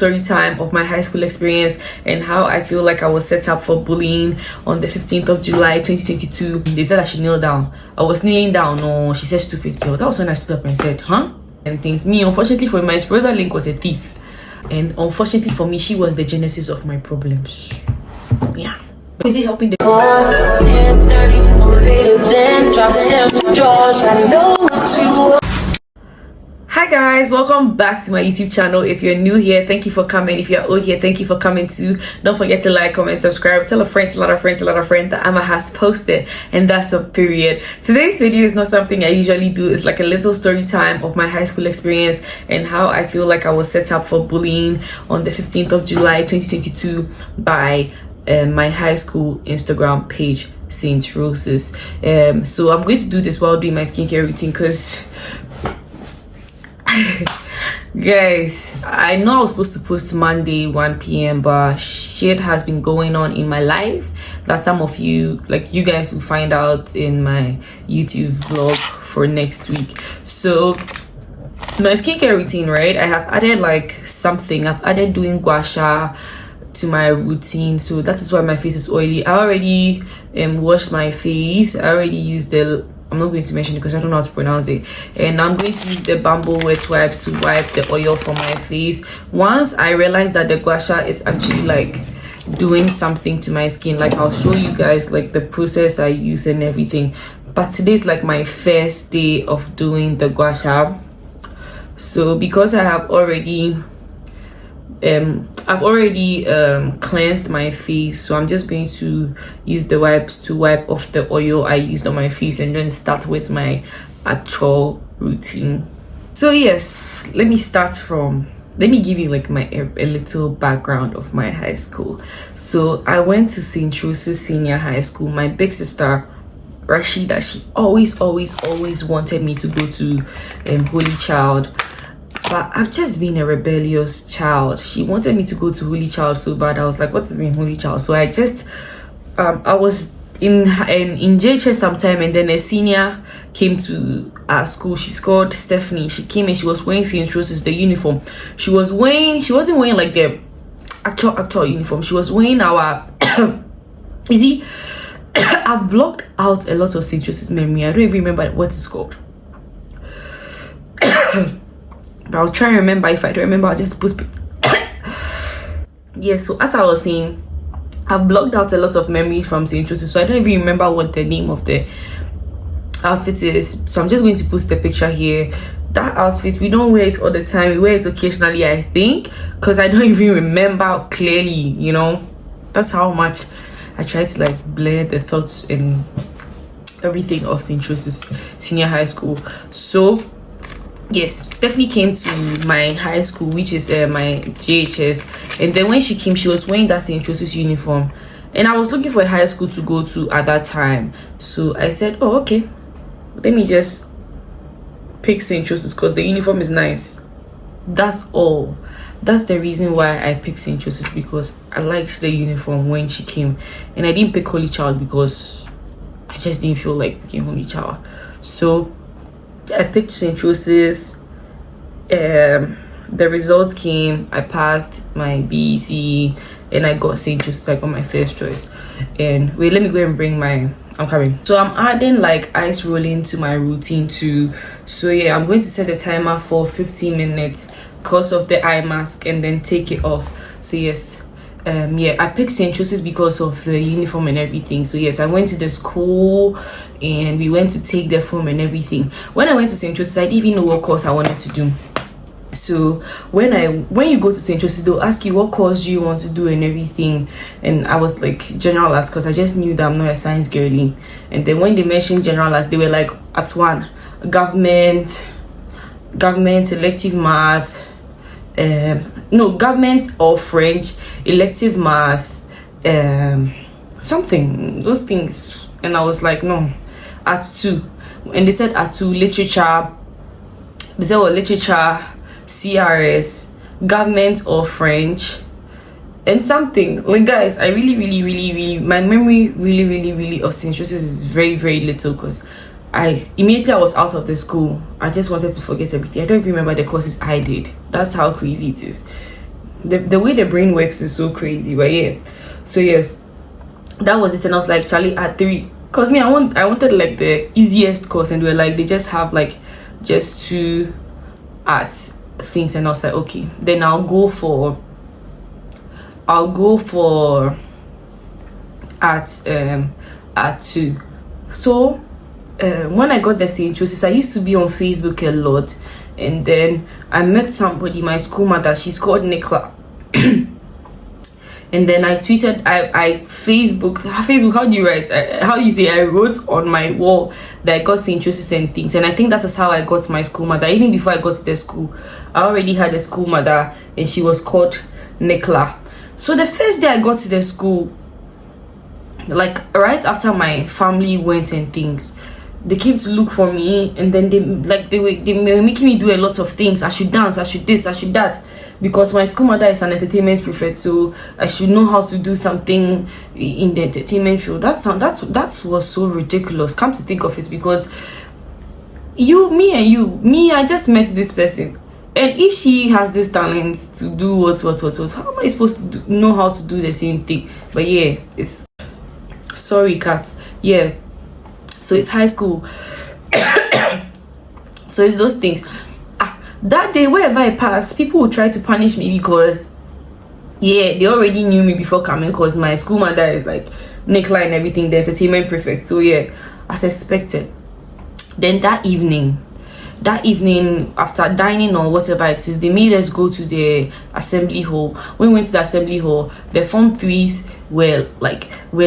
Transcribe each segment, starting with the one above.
story time of my high school experience and how I feel like I was set up for bullying on the 15th of July 2022. They said I should kneel down. I was kneeling down. No, she said stupid girl. That was when I stood up and said, huh? And things. Me, unfortunately for my Rosa Link was a thief. And unfortunately for me, she was the genesis of my problems. Yeah. Is it helping the Hi guys, welcome back to my YouTube channel. If you're new here, thank you for coming. If you're old here, thank you for coming too. Don't forget to like, comment, subscribe, tell a friend, a lot of friends that Amma has posted, and that's a period. Today's video is not something I usually do. It's like a little story time of my high school experience and how I feel like I was set up for bullying on the 15th of July 2022 by my high school Instagram page, Saint Roses. So I'm going to do this while doing my skincare routine because guys, I know I was supposed to post Monday 1 p.m. but shit has been going on in my life that some of you, like you guys, will find out in my YouTube vlog for next week. So my skincare routine, right, I have added like something. I've added doing gua sha to my routine, so that is why my face is oily. I already washed my face. I already used the, I'm not going to mention it because I don't know how to pronounce it, and I'm going to use the bamboo wet wipes to wipe the oil from my face. Once I realized that the gua sha is actually like doing something to my skin, like I'll show you guys like the process I use and everything. But today's like my first day of doing the gua sha, so because I have already cleansed my face, so I'm just going to use the wipes to wipe off the oil I used on my face and then start with my actual routine. So yes, let me give you like a little background of my high school. So I went to St. Roses Senior High School. My big sister Rashida, she always wanted me to go to Holy Child, but I've just been a rebellious child. She wanted me to go to Holy Child so bad. I was like, what is in Holy Child? So I just I was in JHS sometime, and then a senior came to our school. She's called Stephanie. She came and she was wearing St. Rose's, the uniform. She wasn't wearing like the actual uniform. She was wearing our you see, I've blocked out a lot of St. Rose's memory. I don't even remember what it's called. But I'll try and remember. If I don't remember, I'll just post. Yeah, so as I was saying, I've blocked out a lot of memories from St. Joseph, so I don't even remember what the name of the outfit is. So I'm just going to post the picture here. That outfit, we don't wear it all the time. We wear it occasionally, I think, because I don't even remember clearly, you know. That's how much I try to like blur the thoughts and everything of St. Joseph's Senior High School. So yes, Stephanie came to my high school, which is my JHS, and then when she came, she was wearing that St. Joseph's uniform, and I was looking for a high school to go to at that time. So I said, oh okay, let me just pick St. Joseph's because the uniform is nice. That's all. That's the reason why I picked St. Joseph's, because I liked the uniform when she came, and I didn't pick Holy Child because I just didn't feel like picking Holy Child. So I picked St. Joseph's. The results came. I passed my BEC and I got St. Joseph's. I got my first choice. And wait, let me go and bring my, I'm coming. So I'm adding like ice rolling to my routine too. So yeah, I'm going to set the timer for 15 minutes because of the eye mask and then take it off. So yes, yeah, I picked St. Joseph's because of the uniform and everything. So yes, I went to the school and we went to take the form and everything. When I went to St. Joseph's, I didn't even know what course I wanted to do. So when you go to St. Joseph's, they'll ask you what course do you want to do and everything, and I was like general arts because I just knew that I'm not a science girly. And then when they mentioned general arts, they were like at one government, elective math, no, government or French, elective math, something, those things. And I was like, no, at two. And they said at two, literature. They said, well, literature, CRS, government or French, and something. Like guys, I really, my memory really of St. Joseph's is very little because I was out of the school. I just wanted to forget everything. I don't even remember the courses I did. That's how crazy it is. the way the brain works is so crazy. But yeah, so yes, that was it. And I was like, Charlie, at 3, because me, I wanted like the easiest course, and they were like, they just have like just 2 art things, and I was like, okay, then I'll go for art 2. So when I got the St. Joseph's, I used to be on Facebook a lot, and then I met somebody, my school mother, she's called Nicola. And then I tweeted, I Facebook, how do you write? How do you say? I wrote on my wall that I got St. Joseph's and things. And I think that is how I got my school mother. Even before I got to the school, I already had a school mother, and she was called Nicola. So the first day I got to the school, like right after my family went and things, they came to look for me, and then they were making me do a lot of things. I should dance, I should this, I should that, because my school mother is an entertainment prefect, so I should know how to do something in the entertainment field. That was so ridiculous. Come to think of it, because me, I just met this person, and if she has this talent to do what, how am I supposed to know how to do the same thing? But yeah, it's sorry, cat. Yeah, so it's high school. So it's those things. That day, wherever I pass, people will try to punish me, because yeah, they already knew me before coming, because my school mother is like Nicola and everything, the entertainment prefect. So yeah, as expected. Then that evening, after dining or whatever it is, they made us go to the assembly hall. When we went to the assembly hall, the Form 3s were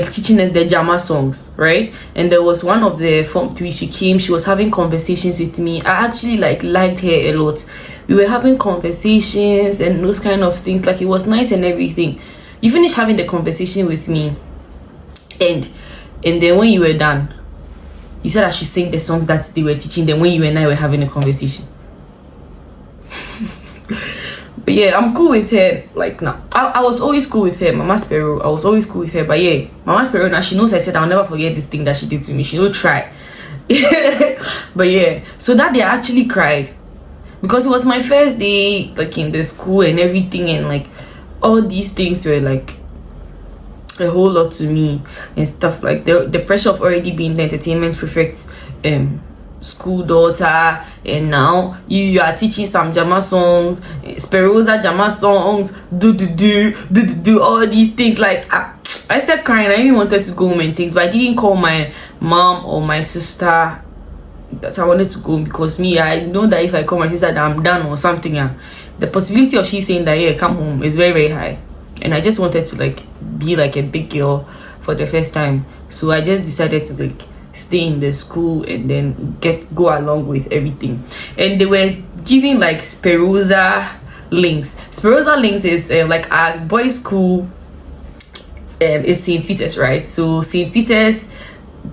teaching us the Jama songs, right? And there was one of the Form 3s, she came, she was having conversations with me. I actually liked her a lot. We were having conversations and those kind of things, like it was nice and everything. You finished having the conversation with me, and then when you were done, you said I should sing the songs that they were teaching them when you and I were having a conversation. But yeah, I'm cool with her. Like now, I was always cool with her, Mama Sparrow. I was always cool with her. But yeah, Mama Sparrow, now she knows I said I'll never forget this thing that she did to me. She will try. But yeah, so that day I actually cried, because it was my first day like in the school and everything, and like all these things were like a whole lot to me and stuff. Like the pressure of already being the entertainment prefect, school daughter, and now you are teaching some Jama songs, Sperosa Jama songs, do all these things. Like I started crying. I even wanted to go home and things, but I didn't call my mom or my sister that I wanted to go, because me, I know that if I call my sister that I'm done or something, the possibility of she saying that yeah, come home is very, very high. And I just wanted to like be like a big girl for the first time, so I just decided to like stay in the school and then go along with everything. And they were giving like Sperosa links. Sperosa links is like our boys' school is St. Peter's, right? So St. Peter's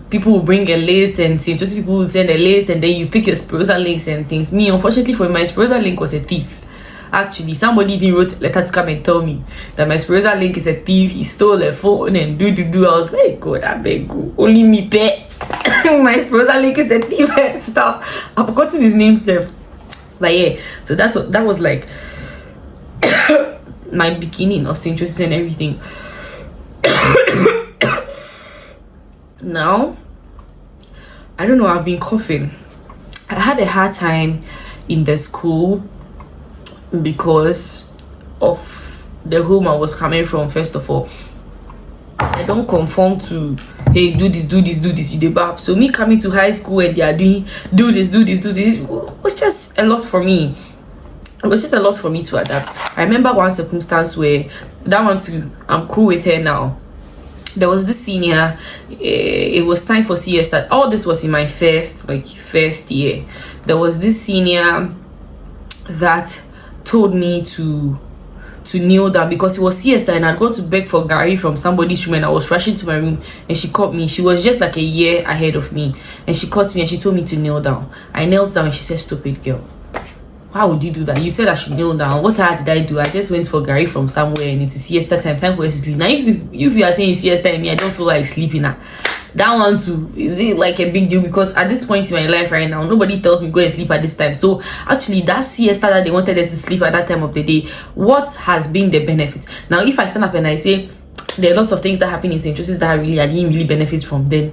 people will bring a list, and St. Joseph people will send a list, and then you pick your Sperosa links and things. Me, unfortunately for my Sperosa link was a thief. Actually, somebody even wrote a letter to come and tell me that my Sperosa link is a thief. He stole a phone and do. I was like, God, I beg you. Only me pay. My Sperosa link is a thief and stuff. I've forgotten his name, sir. But yeah, so that was like my beginning of St. Joseph's and everything. Now, I don't know, I've been coughing. I had a hard time in the school because of the home I was coming from. First of all, I don't conform to, hey, do this, you dey bab. So me coming to high school and they are doing do this, it was just a lot for me. It was just a lot for me to adapt. I remember one circumstance where that one too, I'm cool with her now. There was this senior, it was time for CS that all this was in my first year. There was this senior that told me to kneel down because it was siesta and I'd gone to beg for Gary from somebody's room, and I was rushing to my room, and she caught me. She was just like a year ahead of me, and she caught me and she told me to kneel down. I knelt down and she said, "Stupid girl." Why would you do that? You said I should kneel down. What did I do? I just went for Gary from somewhere and it's siesta time for us to sleep. Now if you are saying siesta and me, I don't feel like sleeping now. That one too, is it like a big deal? Because at this point in my life right now, nobody tells me go and sleep at this time. So actually that siesta that they wanted us to sleep at that time of the day, what has been the benefit? Now if I stand up and I say there are lots of things that happen in St. Joseph's that I didn't really benefit from, then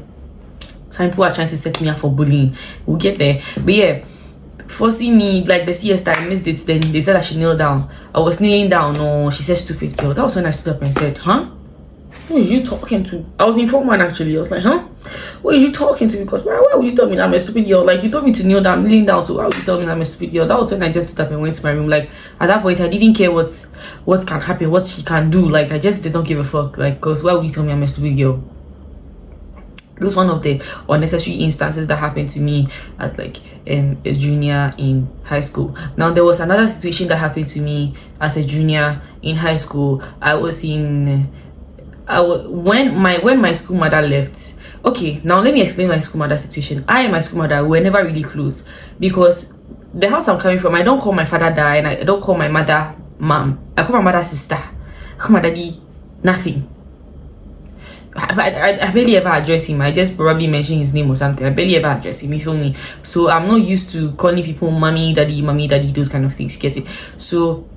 some people are trying to set me up for bullying. We'll get there. But yeah, forcing me like the siesta, I missed it. Then they said I should kneel down. I was kneeling down. No, she said stupid girl. That was when I stood up and said, huh? Who is you talking to? I was in form one actually. I was like, huh? What is you talking to? Because why would you tell me that I'm a stupid girl? Like, you told me to kneel down, kneeling down, so why would you tell me that I'm a stupid girl? That was when I just stood up and went to my room. Like, at that point I didn't care what can happen, what she can do. Like, I just did not give a fuck. Like, because why would you tell me I'm a stupid girl? It was one of the unnecessary instances that happened to me as like a junior in high school. Now there was another situation that happened to me as a junior in high school. When my school mother left. Okay, now let me explain my school mother situation. I and my school mother were never really close because the house I'm coming from, I don't call my father dad and I don't call my mother mom. I call my mother sister. I call my daddy nothing. I barely ever address him. I just probably mention his name or something. I barely ever address him, you feel me? So I'm not used to calling people mommy, daddy, those kind of things, you get it? So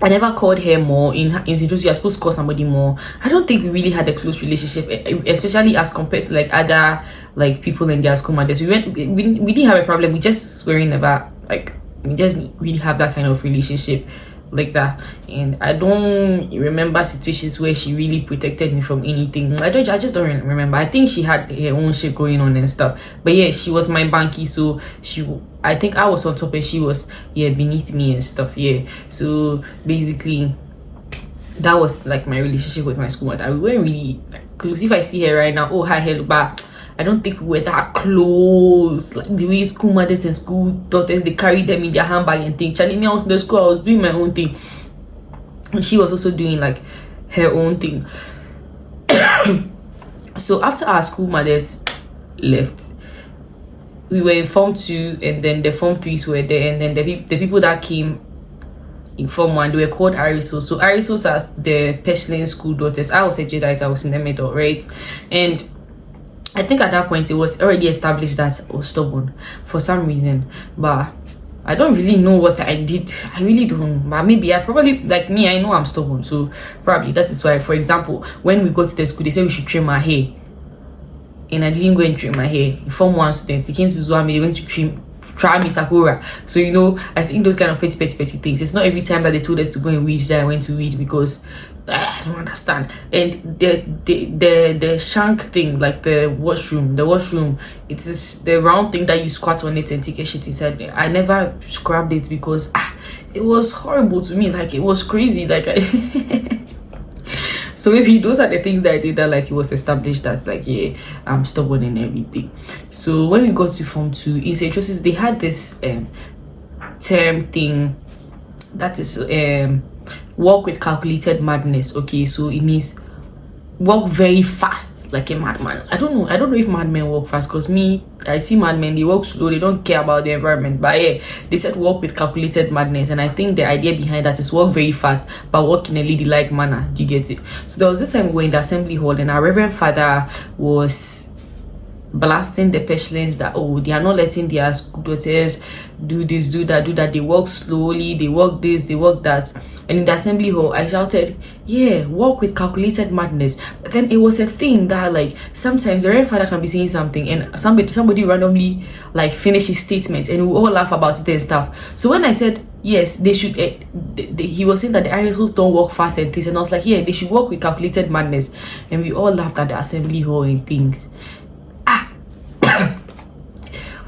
I never called her more. In St. Joseph, you're supposed to call somebody more. I don't think we really had a close relationship, especially as compared to like other like people in their school mothers. We didn't have a problem. We just were never like, we just really have that kind of relationship like that. And I don't remember situations where she really protected me from anything. I just don't remember. I think she had her own shit going on and stuff, but yeah, she was my banky, so I think I was on top and she was beneath me and stuff. Yeah, so basically that was like my relationship with my school mother. We weren't really close. If I see her right now, oh hi, hello, but I don't think we were that close. Like the way school mothers and school daughters, they carry them in their handbag and things. Charlie, me, I was in the school, I was doing my own thing, and she was also doing like her own thing. So after our school mothers left, we were in Form 2, and then the Form 3s were there, and then the people that came in Form 1, they were called Arisos. So Arisos are the Peshlin school daughters. I was a Jadeite, I was in the middle, right? And I think at that point it was already established that I was stubborn for some reason, but I don't really know what I did. I really don't. But maybe I probably, like me, I know I'm stubborn, so probably that is why. For example, when we go to the school, they said we should trim my hair, and I didn't go and trim my hair. Form 1 students, they came to Zuami, they went to try me Sakura. So you know, I think those kind of petty things. It's not every time that they told us to go and weed that I went to weed, because I don't understand. And the shank thing, like the washroom, it is the round thing that you squat on it and take a shit inside. I never scrubbed it because it was horrible to me. Like, it was crazy. Like so maybe those are the things that I did that like it was established that like, yeah, I'm stubborn and everything. So when we got to Form 2 in St. Joseph's, they had this term thing that is walk with calculated madness. Okay, so it means walk very fast like a madman. I don't know if madmen walk fast, because me, I see madmen, they walk slow, they don't care about the environment. But yeah, they said walk with calculated madness, and I think the idea behind that is walk very fast but walk in a ladylike manner. Do you get it? So there was this time we were in the assembly hall, and our reverend father was blasting the Peshlins that, oh, they are not letting their school daughters do this, do that. They walk slowly, they walk this, they walk that. And in the assembly hall, I shouted, yeah, walk with calculated madness. But then it was a thing that like sometimes the reverend father can be saying something and somebody randomly like finish his statement, and we all laugh about it and stuff. So when I said yes, they should he was saying that the Arisos don't walk fast and things, and I was like, yeah, they should walk with calculated madness, and we all laughed at the assembly hall and things.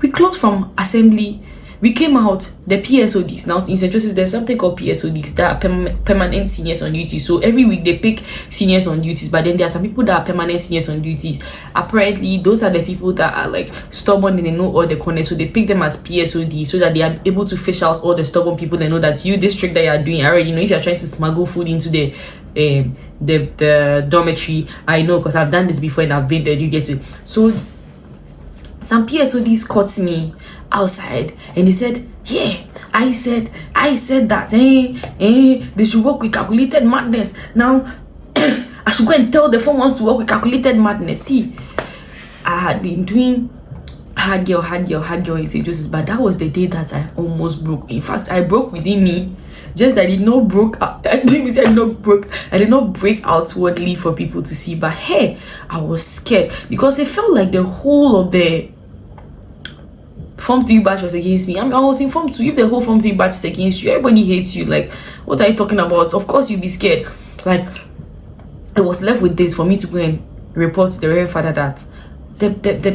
We closed from assembly, we came out, the PSODs. Now in St. Joseph's, there's something called PSODs that are permanent seniors on duty. So every week they pick seniors on duties, but then there are some people that are permanent seniors on duties. Apparently those are the people that are like stubborn and they know all the corners, so they pick them as PSOD so that they are able to fish out all the stubborn people. They know that this trick that you are doing, I already know. If you're trying to smuggle food into the dormitory, I know, because I've done this before and I've been there. You get it? So some PSODs caught me outside and he said, yeah, I said that they should work with calculated madness. Now I should go and tell the phone wants to work with calculated madness. See, I had been doing hard girl in St. Joseph's, but that was the day that I almost broke. In fact, I broke within me. Just that I did not broke out. I did not break outwardly for people to see. But hey, I was scared because it felt like the whole of the Form 3 batch was against me. I mean, I was in Form 2. If the whole Form 3 batch is against you, everybody hates you. Like, what are you talking about? Of course you'll be scared. Like, I was left with this for me to go and report to the Reverend Father that the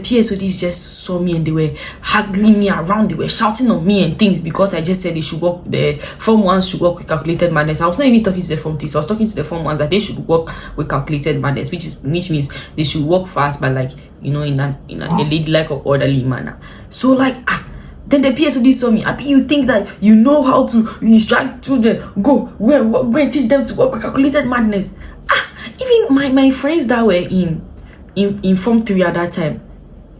PSODs just saw me and they were haggling me around. They were shouting on me and things because I just said they should work, the Form 1s should work with calculated madness. I was not even talking to the Form 3s. I was talking to the Form 1s that they should work with calculated madness, which means they should work fast, but like, you know, in a ladylike or orderly manner. So like, then the PSOD saw me. You think that you know how to instruct children? Go and teach them to work with calculated madness. Even my friends that were in Form 3 at that time,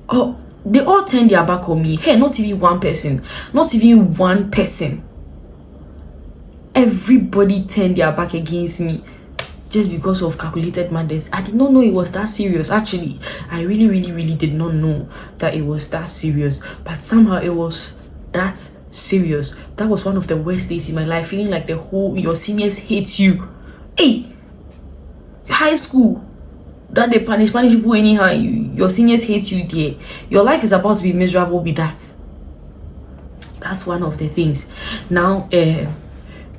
oh, they all turned their back on me. Hey, not even one person. Everybody turned their back against me just because of calculated madness. I did not know it was that serious. Actually, I really did not know that it was that serious. But somehow it was that serious. That was one of the worst days in my life. Feeling like your seniors hate you. Hey, high school, that they punish people anyhow. Your seniors hate you there. Your life is about to be miserable with that. That's one of the things. Now,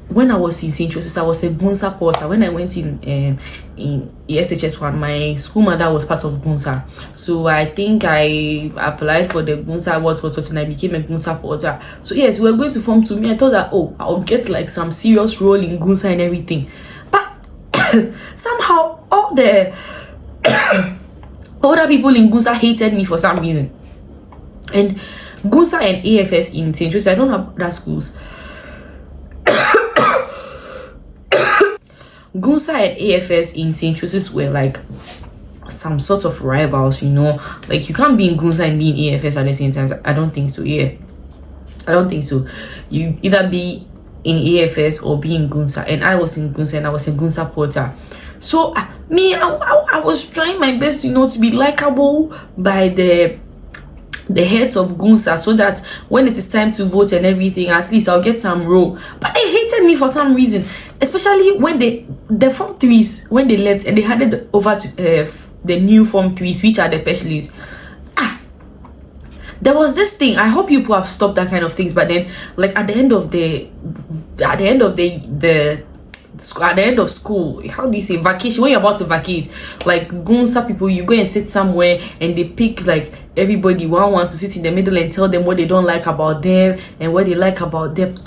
when I was in St. Joseph's, I was a Gunsa porter. When I went in SHS1, my school mother was part of Gunsa. So I think I applied for the Gunsa what, and I became a Gunsa porter. So yes, we were going to Form 2. Me, I thought that, oh, I'll get like some serious role in Gunsa and everything. But somehow all the older people in Gunsa hated me for some reason. And Gunsa and AFS in St. Joseph's, I don't know other schools. Gunsa and AFS in St. Joseph's were like some sort of rivals, you know. Like, you can't be in Gunsa and be in AFS at the same time. I don't think so. Yeah, I don't think so. You either be in AFS or be in Gunsa. And I was in Gunsa and I was a Gunsa porter. So I was trying my best, you know, to be likable by the heads of Gunsa, so that when it is time to vote and everything, at least I'll get some role. But they hated me for some reason, especially when the Form 3s, when they left and they handed over to the new Form 3s, which are the specialists. There was this thing. I hope people have stopped that kind of things. But then, like, at the end of school, how do you say, vacation, when you're about to vacate, like Gunsa people, you go and sit somewhere and they pick like everybody one to sit in the middle and tell them what they don't like about them and what they like about them.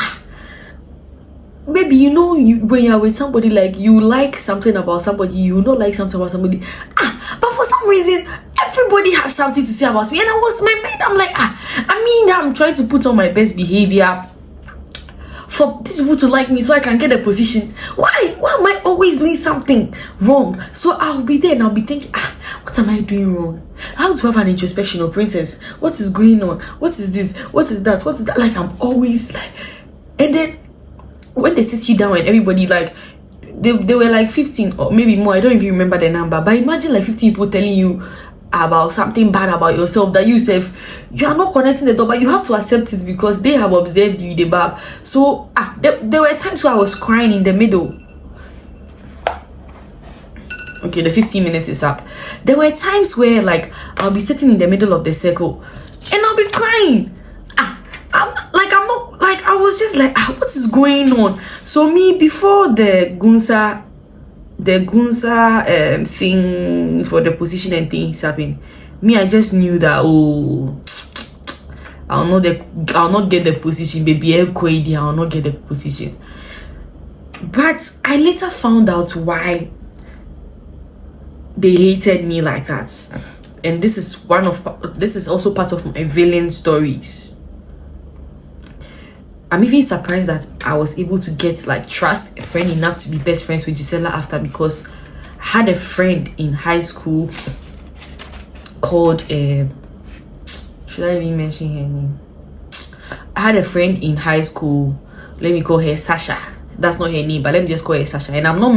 Maybe, you know, when you're with somebody, like, you like something about somebody, you don't like something about somebody. But for some reason, everybody has something to say about me. And I was my mind, I'm like, I'm trying to put on my best behavior for these people to like me so I can get a position. Why am I always doing something wrong? So I'll be there and I'll be thinking, what am I doing wrong? I have to have an introspection of princess. What is going on? What is this? What is that? What is that? Like, I'm always like, and then when they sit you down and everybody, like, they were like 15 or maybe more, I don't even remember the number, but imagine like 15 people telling you about something bad about yourself that you are not connecting the dot, but you have to accept it because they have observed you, the bab. So there were times where I was crying in the middle. Okay, the 15 minutes is up. There were times where, like, I'll be sitting in the middle of the circle and I'll be crying. I was just like, what is going on? So me, before the Gunsa thing for the position and things happened, me, I just knew that, oh, I'll not get the position, baby. I'll not get the position. But I later found out why they hated me like that, and this is also part of my villain stories. I'm even surprised that I was able to get, like, trust a friend enough to be best friends with Gisela after, because I had a friend in high school called Should I even mention her name? I had a friend in high school. Let me call her Sasha. That's not her name, but let me just call her Sasha. And I'm not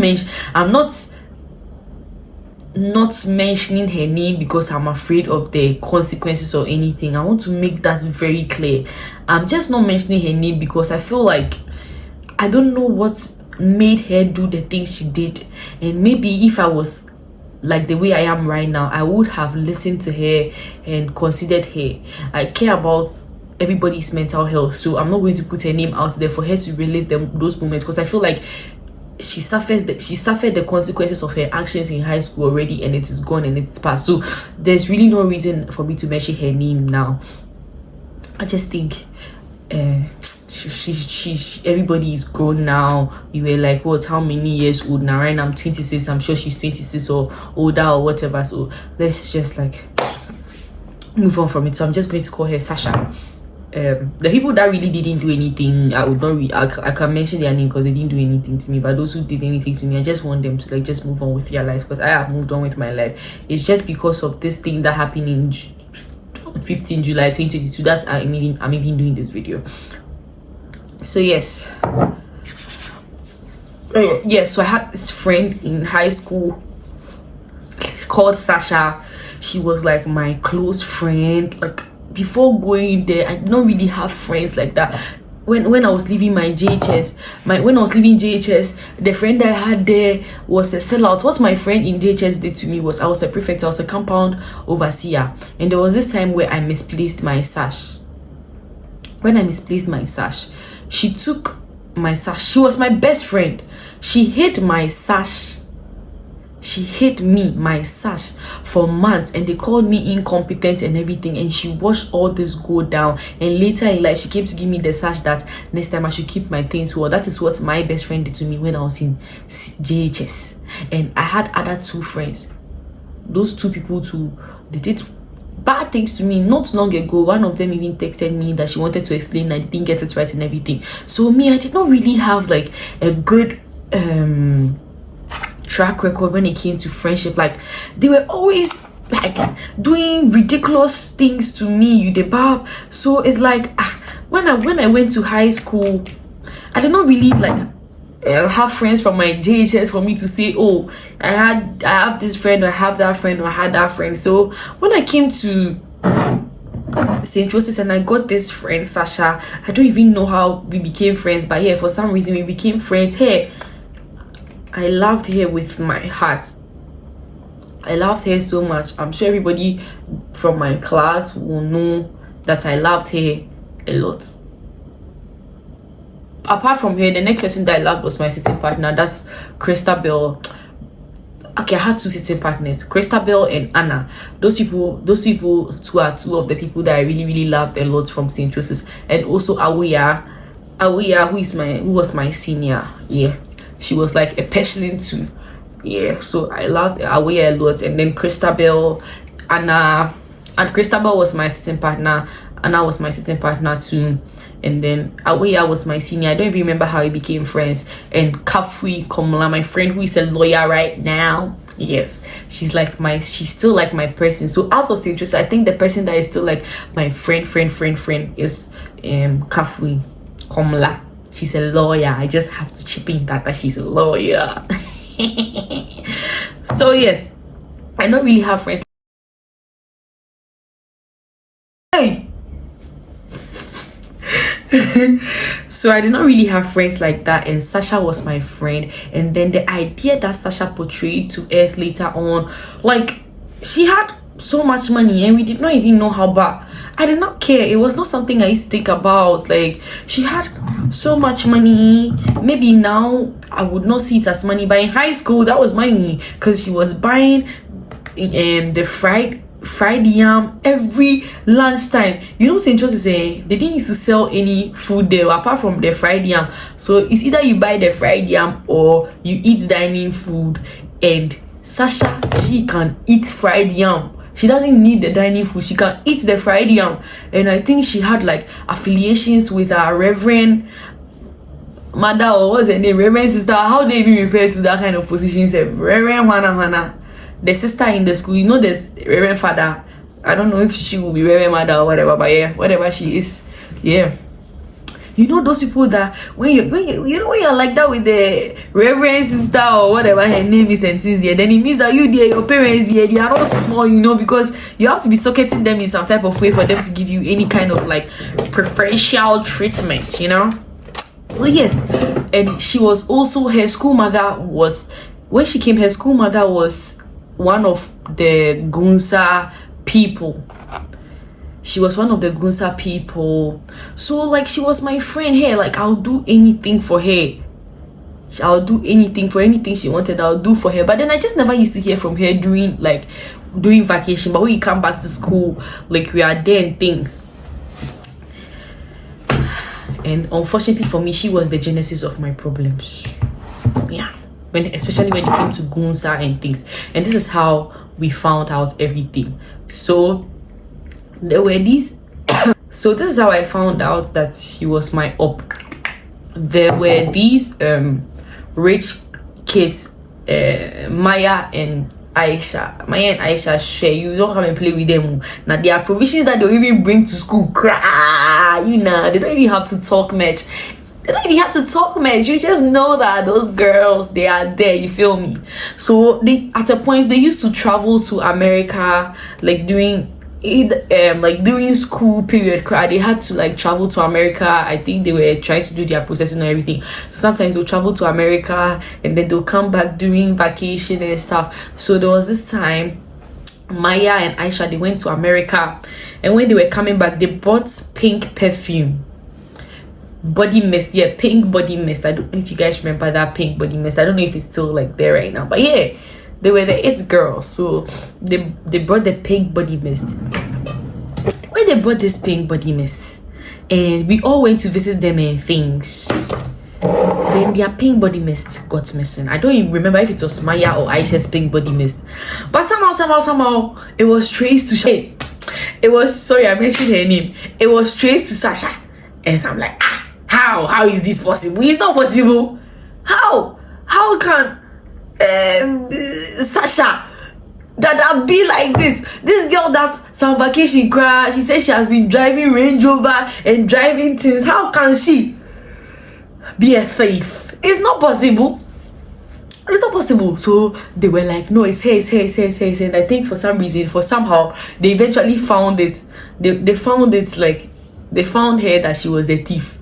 mentioning her name because I'm afraid of the consequences or anything. I want to make that very clear. I'm just not mentioning her name because I feel like I don't know what made her do the things she did, and maybe if I was like the way I am right now, I would have listened to her and considered her. I care about everybody's mental health, so I'm not going to put her name out there for her to relive those moments, because I feel like she suffered the consequences of her actions in high school already, and it is gone and it's past. So there's really no reason for me to mention her name now. I just think she everybody is grown now. We were like, what, how many years old now? Right now I'm 26. I'm sure she's 26 or older or whatever. So let's just like move on from it. So I'm just going to call her Sasha. The people that really didn't do anything, I would not I can mention their name because they didn't do anything to me. But those who did anything to me, I just want them to like just move on with their lives, because I have moved on with my life. It's just because of this thing that happened in 15 July 2022 that's I'm even doing this video. So yes, so I had this friend in high school called Sasha. She was like my close friend. Like before going there, I don't really have friends like that. When I was leaving my JHS, the friend I had there was a sellout. What my friend in JHS did to me was, I was a prefect, I was a compound overseer, and there was this time where I misplaced my sash. When I misplaced my sash, she took my sash. She was my best friend. She hid my sash. She hid my sash for months, and they called me incompetent and everything, and she watched all this go down. And later in life, she came to give me the sash that next time I should keep my things well. That is what my best friend did to me when I was in JHS. And I had other two friends. Those two people too, they did bad things to me not long ago. One of them even texted me that she wanted to explain I didn't get it right and everything. So me, I did not really have like a good track record when it came to friendship. Like they were always like doing ridiculous things to me, you the bab. So it's like when I went to high school, I did not really like have friends from my JHS for me to say, oh, I have this friend, or I have that friend, or I had that friend. So when I came to St. Joseph's and I got this friend Sasha, I don't even know how we became friends, but yeah, for some reason we became friends. Hey, I loved her with my heart. I loved her so much. I'm sure everybody from my class will know that I loved her a lot. Apart from her, the next person that I loved was my sitting partner. That's Christabel. Okay, I had two sitting partners, Christabel and Anna. Those people two are two of the people that I really, really loved a lot from St. Joseph's. And also Awia, who was my senior. Yeah, she was like a petulant too. Yeah, so I loved Awia a lot. And then Christabel, Anna, and Christabel was my sitting partner. Anna was my sitting partner too. And then Awaya was my senior. I don't even remember how we became friends. And Kafui Komla, my friend who is a lawyer right now. Yes, she's still like my person. So out of St. Joseph's, I think the person that is still like my friend is Kafui Komla. She's a lawyer. I just have to chip in that she's a lawyer. So yes, I don't really have friends. Hey. So I did not really have friends like that, and Sasha was my friend. And then the idea that Sasha portrayed to us later on, like she had so much money and we did not even know how, but I did not care. It was not something I used to think about. Like she had so much money. Maybe now I would not see it as money, but in high school that was money, because she was buying the fried yam every lunchtime. You know, St. Joseph's, they didn't used to sell any food there apart from the fried yam. So it's either you buy the fried yam or you eat dining food. And Sasha, she can eat fried yam. She doesn't need the dining food. She can eat the fried yam. And I think she had like affiliations with our Reverend Mother, or what's her name, Reverend Sister. How they even refer to that kind of positions? Reverend Hana, the sister in the school. You know, there's Reverend Father, I don't know if she will be Reverend Mother or whatever, but yeah, whatever she is, yeah. You know those people that when you're like that with the Reverend sister or whatever her name is and things there, then it means that your parents there, they are not small, you know, because you have to be socketing them in some type of way for them to give you any kind of like preferential treatment, you know. So yes, and she was also, her school mother was, when she came, her school mother was one of the Gunsa people. She was one of the Gunsa people. So like she was my friend here. Like I'll do anything for her. I'll do anything for anything she wanted. I'll do for her. But then I just never used to hear from her during vacation. But when you come back to school, like we are there and things. And unfortunately for me, she was the genesis of my problems. Yeah. Especially when it came to Gunsa and things. And this is how we found out everything. So there were these so this is how I found out that she was my op. There were these rich kids, Maya and Aisha share. You don't come and play with them. Now there are provisions that they'll even bring to school. You know, they don't even have to talk much. You just know that those girls, they are there, you feel me? So they, at a point, they used to travel to America, like during school period. They had to like travel to America. I think they were trying to do their processing and everything. So sometimes they'll travel to America and then they'll come back during vacation and stuff. So there was this time Maya and Aisha, they went to America, and when they were coming back, they bought pink perfume, body mist. Yeah, pink body mist. I don't know if you guys remember that pink body mist. I don't know if it's still like there right now, but yeah, they were the it girls. So they brought the pink body mist. When they brought this pink body mist, and we all went to visit them and things, then their pink body mist got missing. I don't even remember if it was Maya or Aisha's pink body mist, but somehow it was traced to it was, sorry, I mentioned her name. It was traced to Sasha, and I'm like, how is this possible? It's not possible. How can Sasha that be like this girl that some vacation crash? She said she has been driving Range Rover and driving things. How can she be a thief? It's not possible. So they were like, no, it's her. And I think for some reason, somehow they eventually found it. They found it, like they found her that she was a thief.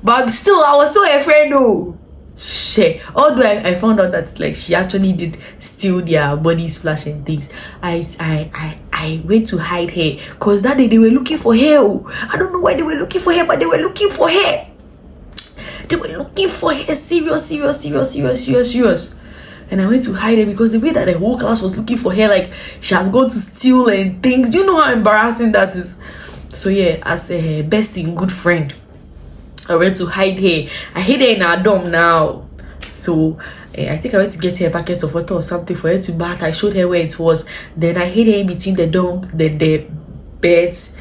But still, I was still her friend though. Shit. Although I found out that like she actually did steal their body splash and things. I went to hide her because that day they were looking for her. I don't know why they were looking for her, but they were looking for her. They were looking for her serious. And I went to hide her because the way that the whole class was looking for her, like she has gone to steal and things. Do you know how embarrassing that is? So yeah, as a best and good friend, I went to hide her. I hid her in our dorm now. So I think I went to get her a bucket of water or something for her to bath. I showed her where it was. Then I hid her in between the dorm, the beds.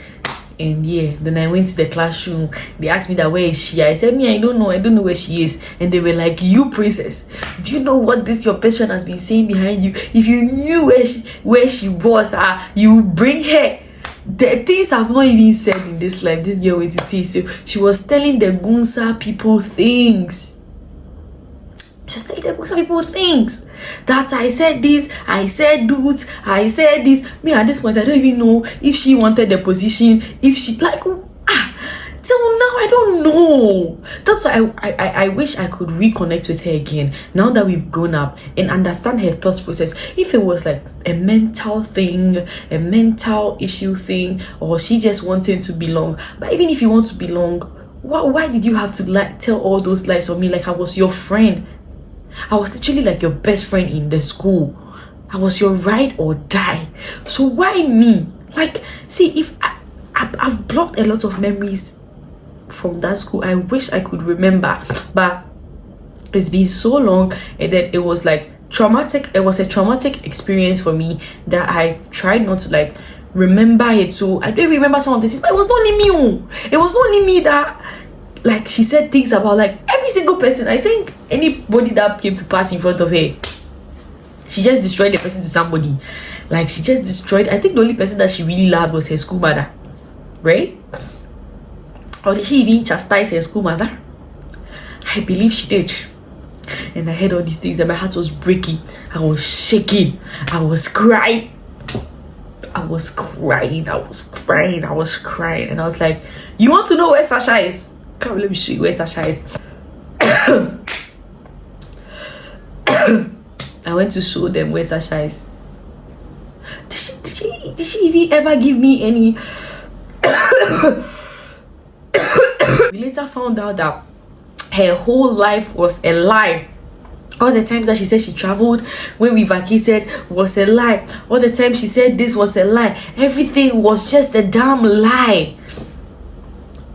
And yeah, then I went to the classroom. They asked me that where is she? I said, I don't know where she is. And they were like, you princess, do you know what this your best friend has been saying behind you? If you knew where she was, you bring her. The things I've not even said in this life, this girl went to see. So she was telling the Gunsa people things. Just telling the Gunsa people things. That I said this, I said dudes, I said this. Me at this point, I don't even know if she wanted the position. If she like till now, I don't know. That's why I wish I could reconnect with her again now that we've grown up and understand her thought process. If it was like a mental thing, a mental issue thing, or she just wanted to belong. But even if you want to belong, why did you have to tell all those lies on me like I was your friend? I was literally like your best friend in the school. I was your ride or die. So why me? Like, see, if I've blocked a lot of memories from that school. I wish I could remember, but it's been so long, and then it was like traumatic. It was a traumatic experience for me that I tried not to like remember it. So I don't remember some of the things, but it was not only me. It was not only me that like she said things about like every single person. I think anybody that came to pass in front of her, she just destroyed the person to somebody. Like, she just destroyed. I think the only person that she really loved was her school mother, right? Or did she even chastise her school mother? I believe she did. And I heard all these things and my heart was breaking. I was shaking. I was crying. I was crying. I was crying. I was crying. And I was like, you want to know where Sasha is? Come, let me show you where Sasha is. I went to show them where Sasha is. Did she even ever give me any? We later found out that her whole life was a lie. All the times that she said she traveled when we vacated was a lie. All the times she said this was a lie. Everything was just a damn lie.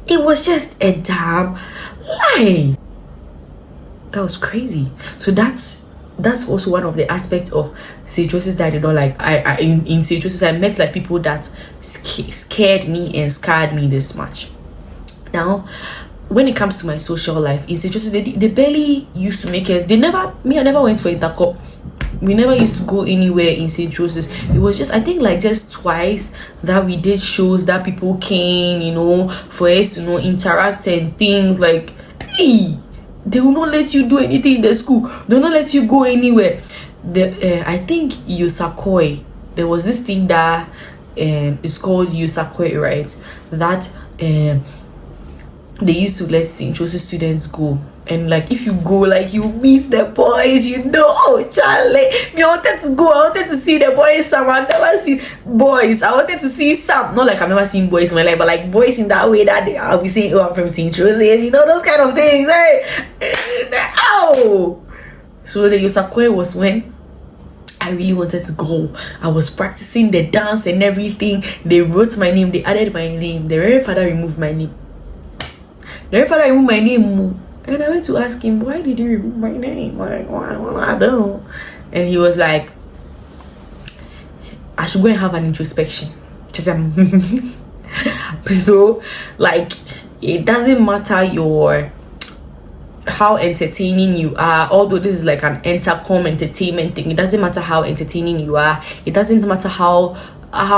It was just a damn lie. That was crazy. So that's also one of the aspects of St. Joseph's that I did not like. In St. Joseph's I met like people that scared me and scarred me this much. Now, when it comes to my social life in St. Joseph's, they barely used to make it. I never went for intercop. We never used to go anywhere in St. Joseph's. It was just, I think, like just twice that we did shows that people came, you know, for us to, you know, interact and things like, hey, they will not let you do anything in the school. They will not let you go anywhere. I think Yosakoi, there was this thing that is called Yosakoi, right? That they used to let St. Joseph students go. And like if you go, like you meet the boys, you know, oh Charlie, me I wanted to go, I wanted to see the boys. Some I've never seen boys. I wanted to see some, not like I've never seen boys in my life, but like boys in that way that I'll be saying, oh, I'm from St. Joseph, you know, those kind of things. Hey, ow. So the Yosakoi was when I really wanted to go. I was practicing the dance and everything. They wrote my name, they added my name. The Reverend Father removed my name. The Reverend Father removed my name. And I went to ask him, why did you remove my name? Like, why I don't know. And he was like, I should go and have an introspection. Just so, like, it doesn't matter how entertaining you are, although this is like an intercom entertainment thing. It doesn't matter how entertaining you are. It doesn't matter how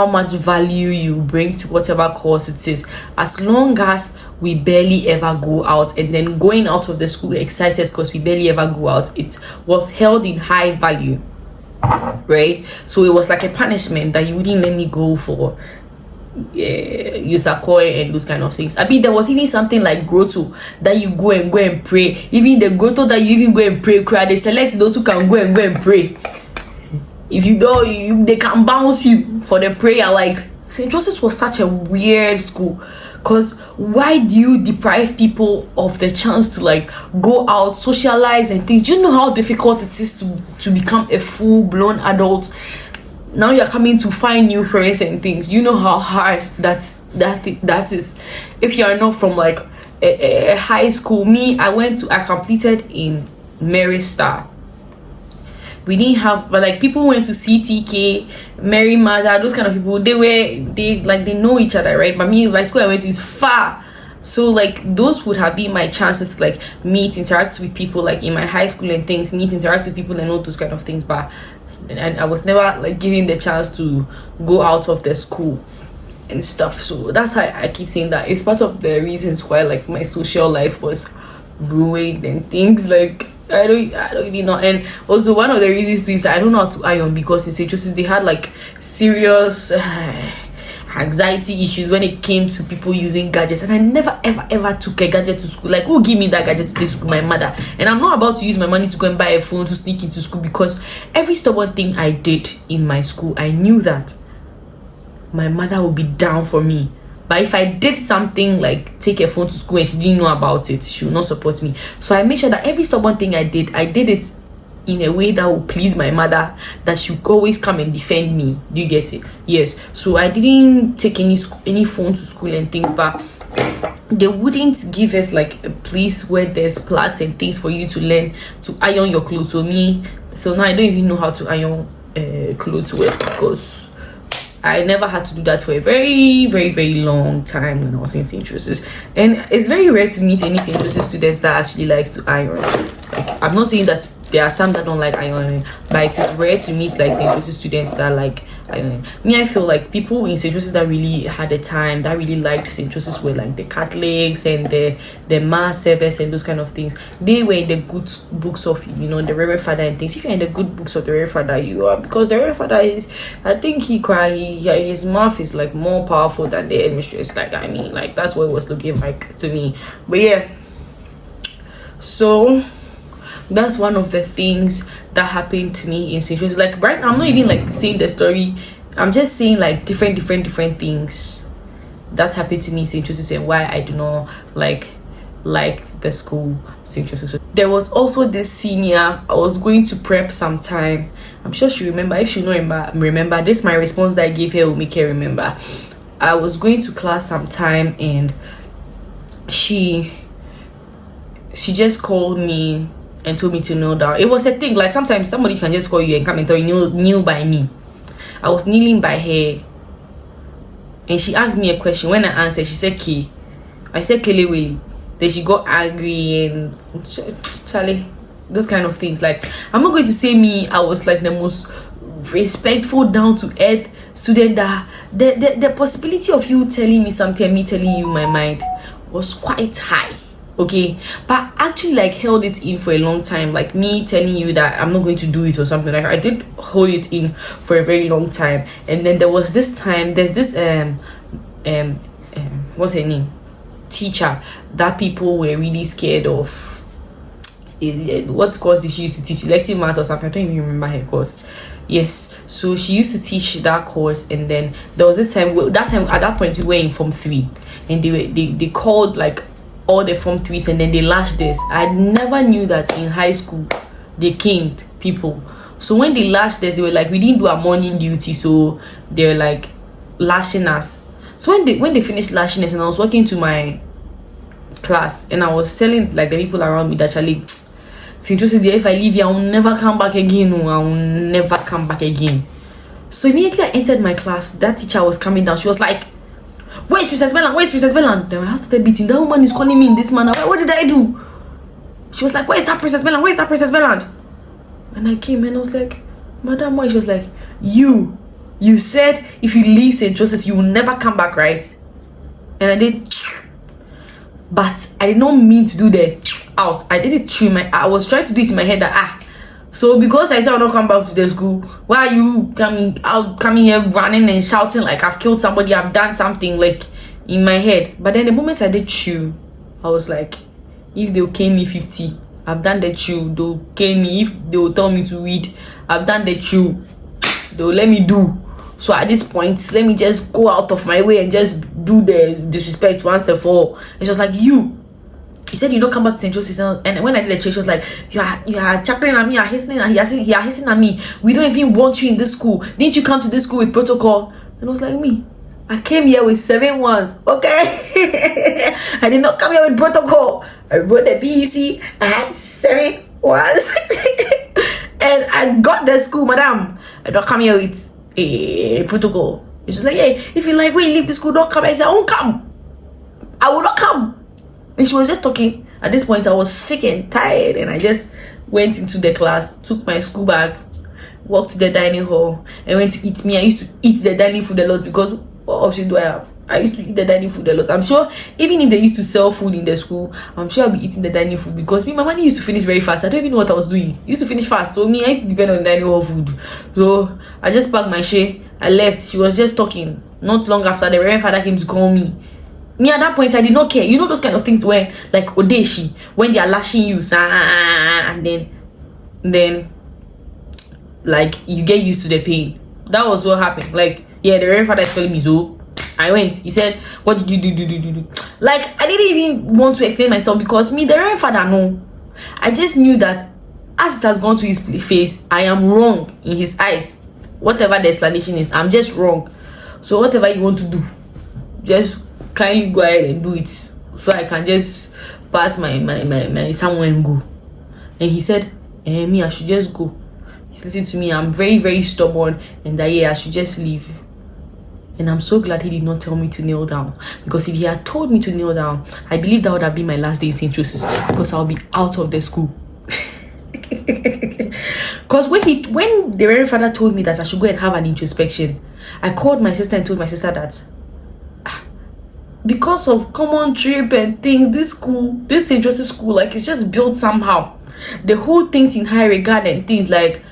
much value you bring to whatever course it is, as long as we barely ever go out. And then going out of the school excited because we barely ever go out, it was held in high value, right? So it was like a punishment that you wouldn't let me go for Yosakoi and those kind of things. I mean, there was even something like grotto that you go and pray. Even the grotto that you even go and pray, they select those who can go and pray. If you don't, they can bounce you for the prayer. Like, St. Joseph's was such a weird school, because why do you deprive people of the chance to like go out, socialize and things? Do you know how difficult it is to become a full-blown adult? Now you're coming to find new friends and things. You know how hard that is. If you are not from like a high school, I completed in Mary Star. We didn't have, but like people went to CTK, Mary Mother, those kind of people. They know each other, right? But me, my school I went to is far. So like those would have been my chances to like interact with people like in my high school and things, interact with people and all those kind of things. But I was never like given the chance to go out of the school and stuff. So that's how I keep saying that it's part of the reasons why like my social life was ruined and things. Like I don't even know. And also one of the reasons too is that I don't know how to iron, because in St. Joseph's they had like serious anxiety issues when it came to people using gadgets, and I never ever took a gadget to school. Like, who give me that gadget to take to school? My mother. And I'm not about to use my money to go and buy a phone to sneak into school, because every stubborn thing I did in my school, I knew that my mother would be down for me. But if I did something like take a phone to school and she didn't know about it, she would not support me. So I made sure that every stubborn thing I did it in a way that would please my mother, that she would always come and defend me. Do you get it? Yes. So I didn't take any phone to school and things, but they wouldn't give us like a place where there's plugs and things for you to learn to iron your clothes. So now I don't even know how to iron clothes well, because I never had to do that for a very, very, very long time when I was in St. Joseph's. And it's very rare to meet any St. Joseph's students that actually likes to iron. Like, I'm not saying that there are some that don't like ironing, but it is rare to meet like St. Joseph students that like ironing. Me, I feel like people in St. Joseph that really had a time, that really liked St. Joseph were like the Catholics and the mass service and those kind of things. They were in the good books of, you know, the Reverend Father and things. If you're in the good books of the Reverend Father, you are, because the Reverend Father is, I think his mouth is like more powerful than the headmistress. Like, I mean, like that's what it was looking like to me. But yeah, so that's one of the things that happened to me in St. Joseph. Like right now, I'm not even like saying the story, I'm just saying like different things that happened to me in St. Joseph and why I do not like the school St. Joseph. There was also this senior, I was going to prep sometime. I'm sure she remember. If she not remember, this my response that I gave her will make her remember. I was going to class sometime and she just called me and told me to kneel down. It was a thing, like sometimes somebody can just call you and come and tell you kneel by me. I was kneeling by her and she asked me a question. When I answered, she said K. I said Kele Willy. Then she got angry and Charlie, those kind of things. Like, I'm not going to say me, I was like the most respectful, down to earth student. That the possibility of you telling me something and me telling you my mind was quite high. Okay, but I actually like held it in for a long time. Like me telling you that I'm not going to do it or something, like I did hold it in for a very long time. And then there was this time, there's this what's her name, teacher that people were really scared of. What course did she used to teach? Elective math or something, I don't even remember her course. Yes, so she used to teach that course. And then there was this time, at that point we were in Form 3 and they called like all the Form 3s and then they lashed this. I never knew that in high school they caned people. So when they lashed this, they were like, we didn't do our morning duty, so they were like lashing us. So when they finished lashing us, and I was walking to my class and I was telling like the people around me that Charlie, St. Joseph, if I leave here, I'll never come back again. No, I'll never come back again. So immediately I entered my class, that teacher was coming down. She was like, where's Princess Bella? Where's Princess Bella? Then my house started beating. That woman is calling me in this manner. What did I do? She was like, where's that Princess Bella? Where's that Princess Bella? And I came and I was like, Madam, why? She was like, you said if you leave St. Joseph, you will never come back, right? And I did. But I did not mean to do that out. I did it through I was trying to do it in my head that so because I said I'll not come back to the school, why are you coming here running and shouting like I've killed somebody, I've done something, like in my head. But then the moment I did chew, I was like, if they'll cane me 50, I've done the chew. They'll cane me if they'll tell me to read, I've done the chew. They'll let me do. So at this point, let me just go out of my way and just do the disrespect once and for all. It's just like, you said you don't come back to St. Joseph. And when I did the church, she was like, you are chuckling at me, you are hissing at me. We don't even want you in this school. Didn't you come to this school with protocol? And I was like, me, I came here with 7 ones, okay? I did not come here with protocol. I wrote the BEC, I had 7 ones. And I got the school, madam. I don't come here with a protocol. It's just like, hey, if you like, when you leave the school, don't come. I said, I won't come. I will not come. And she was just talking. At this point, I was sick and tired, and I just went into the class, took my school bag, walked to the dining hall, and went to eat. I used to eat the dining food a lot because what option do I have? I used to eat the dining food a lot. I'm sure even if they used to sell food in the school, I'm sure I'll be eating the dining food because my money used to finish very fast. I don't even know what I was doing. It used to finish fast. So I used to depend on the dining hall food. So I just packed my share. I left. She was just talking. Not long after, the Reverend Father came to call me. Me at that point, I did not care. You know those kind of things where, like Odeshi, when they are lashing you, and then like you get used to the pain. That was what happened. Like, yeah, the Reverend Father is telling me so. I went. He said, what did you do? Like, I didn't even want to explain myself because me, the Reverend Father, no. I just knew that as it has gone to his face, I am wrong in his eyes. Whatever the explanation is, I'm just wrong. So whatever you want to do, just kindly go ahead and do it. So I can just pass my somewhere and go. And he said, me, I should just go. He's listening to me. I'm very, very stubborn. And that, yeah, I should just leave. And I'm so glad he did not tell me to kneel down. Because if he had told me to kneel down, I believe that would have been my last day in St. Joseph. Because I'll be out of the school. Because when the Reverend Father told me that I should go and have an introspection, I called my sister and told my sister that because of common trip and things, this St. Joseph school, like, it's just built somehow. The whole thing's in high regard and things like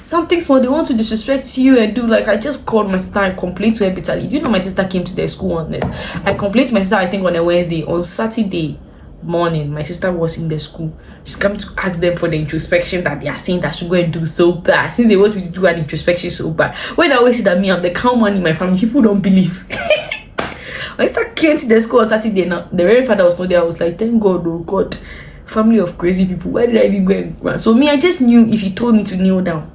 something small, they want to disrespect you and do, like, I just called my sister and complained to her bitterly. You know, my sister came to the school on this. I complained to my sister, I think on a Wednesday. On Saturday morning, my sister was in the school. She's come to ask them for the introspection that they are saying that I should go and do so bad, since they want me to do an introspection so bad. When I always see that me, I'm the calm one in my family, people don't believe. My sister came to the school on Saturday. Now the Reverend Father was not there. I was like, thank God, oh God, family of crazy people, why did I even go and run? So me, I just knew if he told me to kneel down,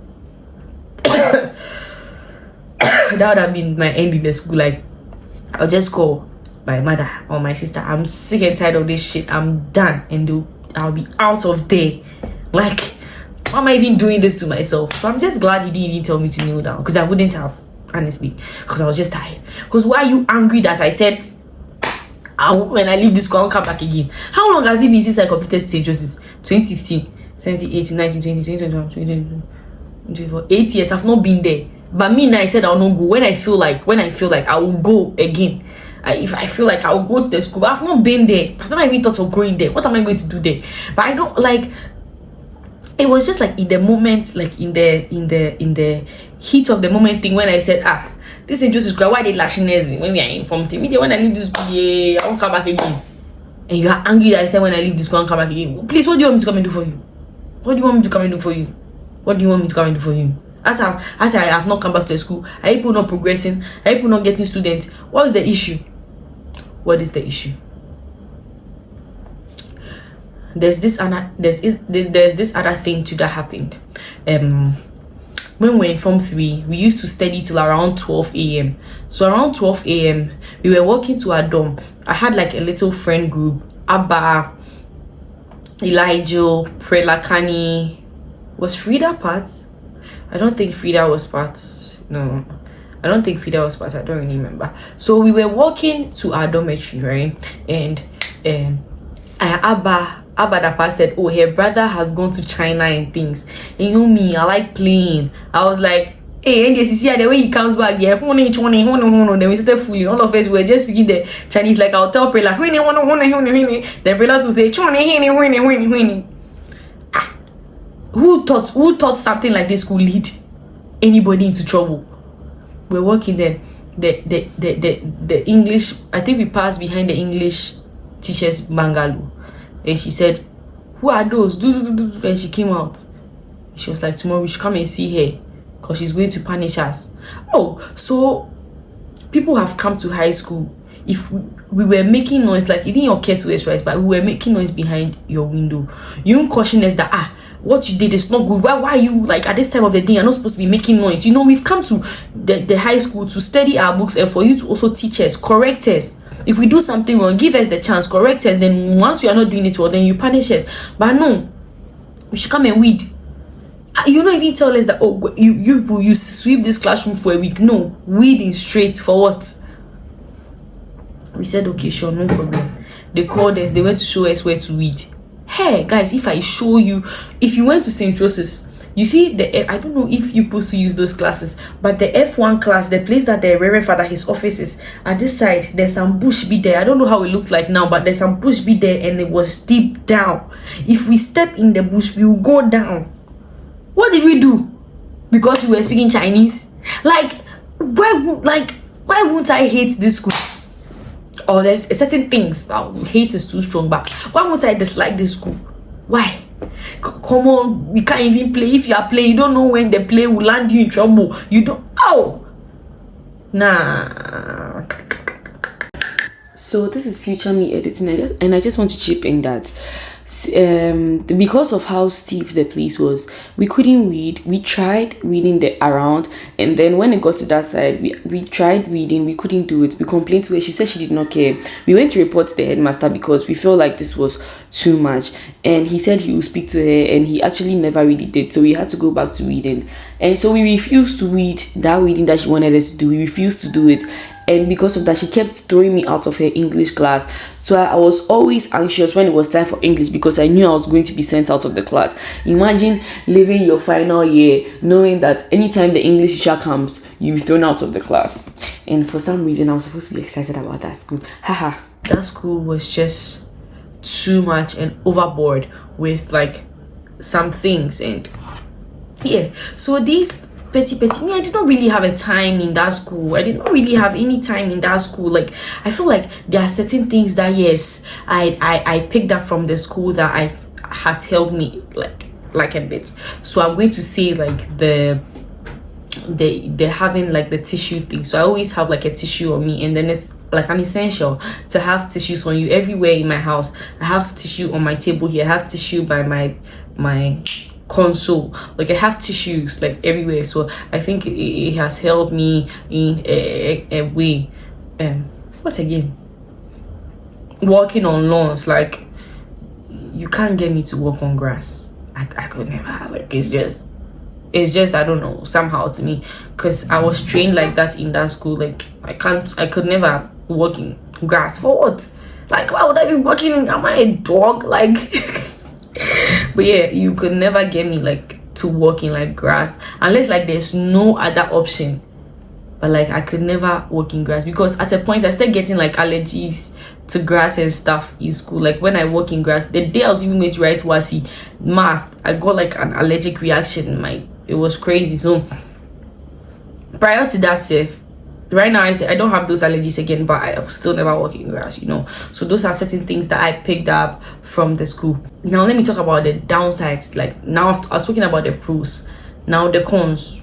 that would have been my end in the school. Like, I'll just call my mother or my sister, I'm sick and tired of this shit, I'm done, and I'll be out of there. Like, why am I even doing this to myself? So I'm just glad he didn't even tell me to kneel down, because I wouldn't have, honestly, because I was just tired. Because why are you angry that I said when I leave this school I'll come back again? How long has it been since I completed St. Joseph's? 2016, 17, 18, 19, 20, 21, 22, 24, 8 years. I've not been there. But me now, I said I'll not go. When I feel like I will go again. If I feel like I'll go to the school, but I've not been there. I've never even thought of going there. What am I going to do there? But I don't like. It was just like in the moment, like in the heat of the moment thing, when I said, this is just why they lashing when we are informed me. When I leave this school, I won't come back again. And you are angry that I said when I leave this school I'll come back again. Please, what do you want me to come and do for you? What do you want me to come and do for you? What do you want me to come and do for you? As I have not come back to school, are people not progressing? Are people not getting students? What's the issue? What is the issue? There's this other thing too that happened. When we were in Form 3, we used to study till around 12 a.m. So around 12 a.m. we were walking to our dorm. I had like a little friend group. Abba, Elijah, Prelakani. Was Frida part? I don't think Frida was part. No, I don't think Frida was part. I don't really remember. So we were walking to our dormitory, right? And Abba Dapa said, oh, her brother has gone to China and things. And you know me, I like playing. I was like, hey, and you see the way he comes back, yeah, then we started fooling. All of us were just speaking the Chinese. Like, I'll tell Prela, then Prela to say, who thought something like this could lead anybody into trouble? We're working there. The English, I think we passed behind the English teacher's bungalow, and she said, who are those? And she came out. She was like, tomorrow we should come and see her because she's going to punish us. Oh, so people have come to high school. If we were making noise, like, it didn't occur to us, right? But we were making noise behind your window, you don't caution us that what you did is not good. Why are you, like, at this time of the day you're not supposed to be making noise? You know, we've come to the high school to study our books and for you to also teach us, correct us. If we do something wrong, give us the chance, correct us. Then once we are not doing it well, then you punish us. But no, we should come and weed. You don't even tell us that, oh, you sweep this classroom for a week. No, weeding straight for what? We said, okay, sure, no problem. They called us, they went to show us where to weed. Hey guys, if I show you, if you went to St. Joseph's, you see I don't know if you supposed to use those classes, but the F1 class, the place that the Reverend Father, his office is, at this side, there's some bush be there. I don't know how it looks like now, but there's some bush be there, and it was deep down. If we step in the bush, we will go down. What did we do? Because we were speaking Chinese? Like, why won't I hate this school? Or there's certain things, hate is too strong, but why won't I dislike this school? Why? Come on, we can't even play. If you are playing, you don't know when the play will land you in trouble. You don't. Oh, nah. So this is future me editing, and I just want to chip in that because of how steep the place was, we couldn't weed. We tried weeding the around, and then when it got to that side, we tried weeding. We couldn't do it. We complained to her. She said she did not care. We went to report to the headmaster because we felt like this was too much, and he said he would speak to her, and he actually never really did. So we had to go back to weeding, and so we refused to weed that weeding that she wanted us to do. We refused to do it, and because of that she kept throwing me out of her English class. So I was always anxious when it was time for English, because I knew I was going to be sent out of the class. Imagine living your final year knowing that anytime the English teacher comes, you'll be thrown out of the class. And for some reason I was supposed to be excited about that school. Haha, that school was just too much and overboard with like some things. And yeah, so these petty me, I did not really have a time in that school. I did not really have any time in that school. Like, I feel like there are certain things that yes, I picked up from the school that has helped me like a bit. So I'm going to say like they're having like the tissue thing. So I always have like a tissue on me, and then it's like an essential to have tissues on you everywhere in my house. I have tissue on my table here, I have tissue by my console, like I have tissues like everywhere. So I think it has helped me in a way. What again? Walking on lawns, like you can't get me to walk on grass. I could never. Like it's just I don't know, somehow to me, because I was trained like that in that school. Like I could never walk in grass. For what? Like, why would I be walking? Am I a dog? Like but yeah, you could never get me like to walk in like grass unless like there's no other option. But like I could never walk in grass, because at a point I started getting like allergies to grass and stuff in school. Like when I walk in grass, the day I was even going to write WASI math, I got like an allergic reaction. It was crazy. So prior to that, right now I don't have those allergies again, but I still never walk in grass, you know. So those are certain things that I picked up from the school. Now let me talk about the downsides. Like now I was talking about the pros, now the cons.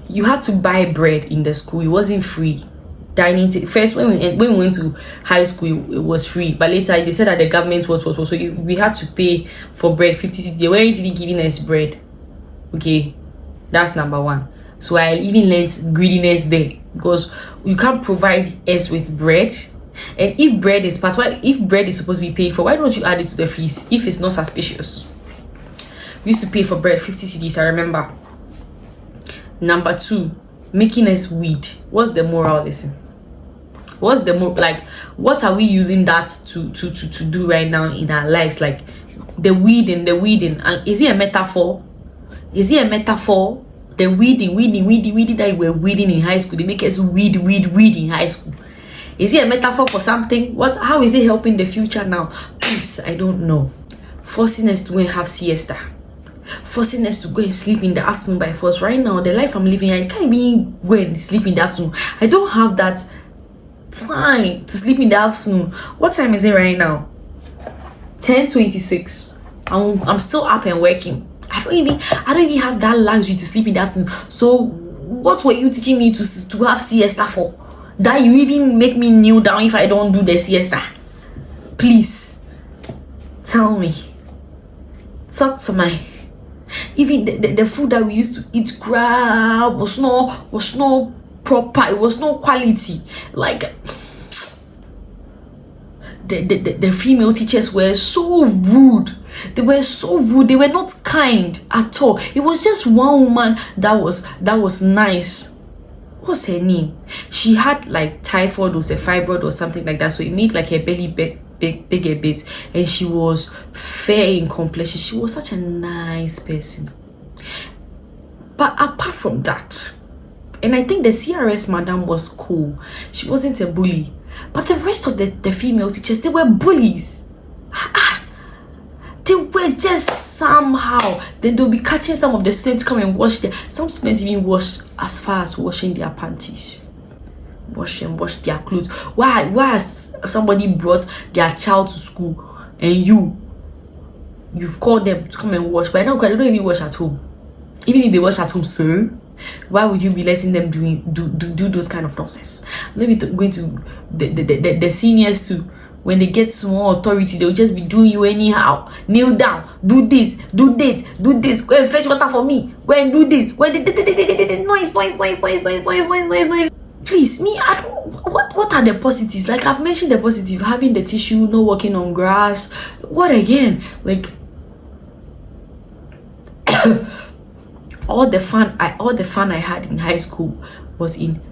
You had to buy bread in the school. It wasn't free. Dining first when we went to high school, it was free, but later they said that the government was so we had to pay for bread 50 cedis. They weren't really giving us bread. Okay, that's number one. So I even learned greediness there, because you can't provide us with bread. And if bread is if bread is supposed to be paid for, why don't you add it to the fees if it's not suspicious? We used to pay for bread 50 cedis, I remember. Number two, making us weed. What's the moral lesson? What's the like what are we using that to do right now in our lives? Like the weeding. And is it a metaphor? The weeding that we're weeding in high school, they make us weed in high school. Is it a metaphor for something? How is it helping the future now? Please, I don't know. Forcing us to go and have siesta, forcing us to go and sleep in the afternoon by force. Right now, the life I'm living, I can't even go and sleep in the afternoon. I don't have that time to sleep in the afternoon. What time is it right now? 10:26. I'm still up and working. I don't even have that luxury to sleep in the afternoon. So what were you teaching me to have siesta for? That you even make me kneel down if I don't do the siesta? Please tell me. Talk to my. Even the food that we used to eat was no proper. It was no quality. Like the female teachers were so rude. They were so rude. They were not kind at all. It was just one woman that was nice. What's her name? She had like typhoid or a fibroid or something like that. So it made like her belly big a bit, and she was fair in complexion. She was such a nice person. But apart from that, and I think the CRS madam was cool. She wasn't a bully. But the rest of the female teachers, they were bullies. They were just somehow. Then they'll be catching some of the students come and wash some students even wash as far as washing their panties. Wash their clothes. Why has somebody brought their child to school and you've called them to come and wash, but now they don't even wash at home? Even if they wash at home, sir, why would you be letting them do those kind of nonsense? Let me go into the seniors too. When they get small authority, they'll just be doing you anyhow. Kneel down, do this, do that, do this, go and fetch water for me, go and do this, noise. Please, me, I don't. What are the positives? Like I've mentioned the positive, having the tissue, not walking on grass. What again? Like all the fun I had in high school was in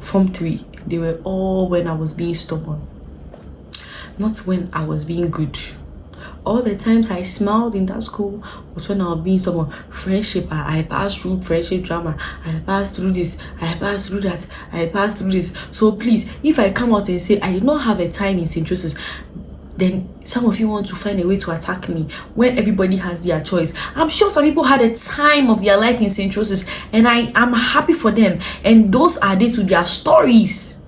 Form 3, they were all when I was being stubborn, not when I was being good. All the times I smiled in that school was when I was being stubborn. Friendship, I passed through friendship drama. I passed through this. I passed through that. I passed through this. So please, if I come out and say I did not have a time in St. Joseph's, then some of you want to find a way to attack me when everybody has their choice. I'm sure some people had a time of their life in St. Joseph's, and I am happy for them. And those are they to their stories.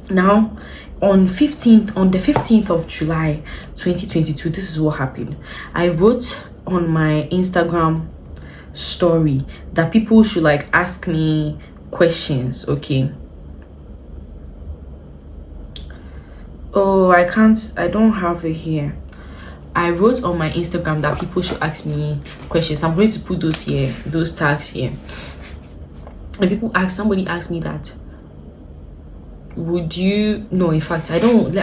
Now, on the 15th of July 2022, this is what happened. I wrote on my Instagram story that people should like ask me questions. Okay. Oh, I don't have it here. I wrote on my Instagram that people should ask me questions. I'm going to put those here, those tags here. And somebody asked me that, would you no, in fact, I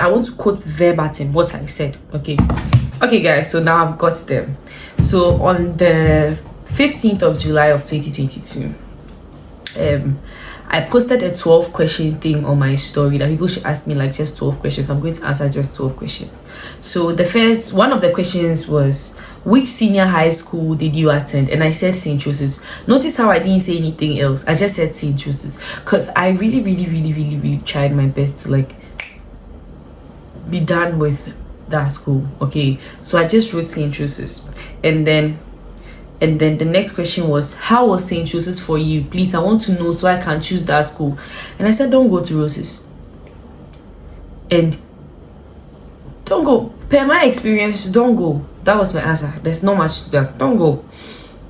want to quote verbatim what I said. Okay guys, so now I've got them. So on the 15th of July of 2022, I posted a 12 question thing on my story that people should ask me like just 12 questions. I'm going to answer just 12 questions. So the first one of the questions was, which senior high school did you attend? And I said St. Joseph's. Notice how I didn't say anything else. I just said St. Joseph's because I really tried my best to like be done with that school. Okay, so I just wrote St. Joseph's. And then the next question was, how was St. Joseph's for you? Please, I want to know so I can choose that school. And I said, don't go to Roses. And don't go. Per my experience, don't go. That was my answer. There's not much to that. Don't go.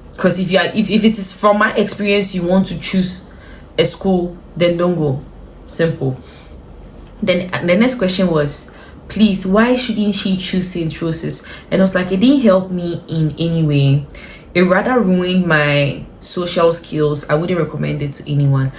Because if it is from my experience you want to choose a school, then don't go. Simple. Then the next question was, please, why shouldn't she choose St. Joseph's? And I was like, it didn't help me in any way. It rather ruined my social skills. I wouldn't recommend it to anyone.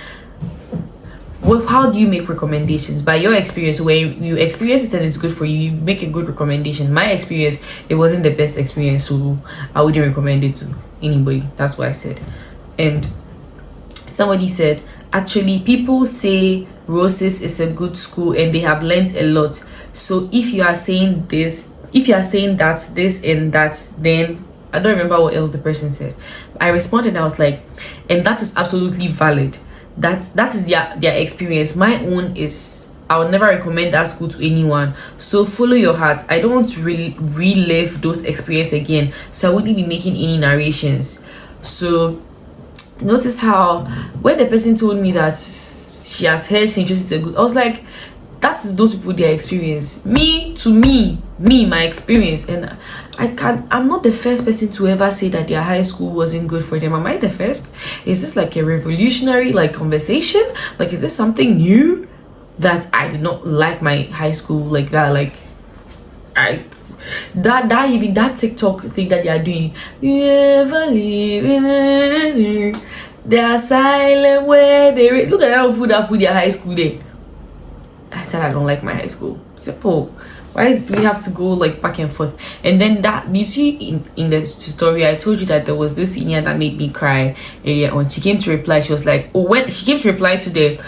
Well, how do you make recommendations? By your experience. When you experience it and it's good for you, you make a good recommendation. My experience, it wasn't the best experience, so I wouldn't recommend it to anybody. That's what I said. And somebody said, actually, people say Roses is a good school and they have learned a lot. So if you are saying that this and that, then I don't remember what else the person said. I responded and I was like, and that is absolutely valid. That is their experience. My own is, I would never recommend that school to anyone. So follow your heart. I don't want to really relive those experiences again, so I wouldn't be making any narrations. So notice how when the person told me that she has heard St. Joseph's is a good, I was like, that's those people, their experience. Me, my experience. And I'm not the first person to ever say that their high school wasn't good for them. Am I the first? Is this like a revolutionary like conversation? Like, is this something new that I did not like my high school like that? Like, that TikTok thing that they are doing. You ever live in they are silent where they look at how food up with their high school day. I said I don't like my high school. Simple. Why do we have to go like back and forth? And then that, you see in the story, I told you that there was this senior that made me cry earlier on. She came to reply. She was like, oh, when she came to reply to the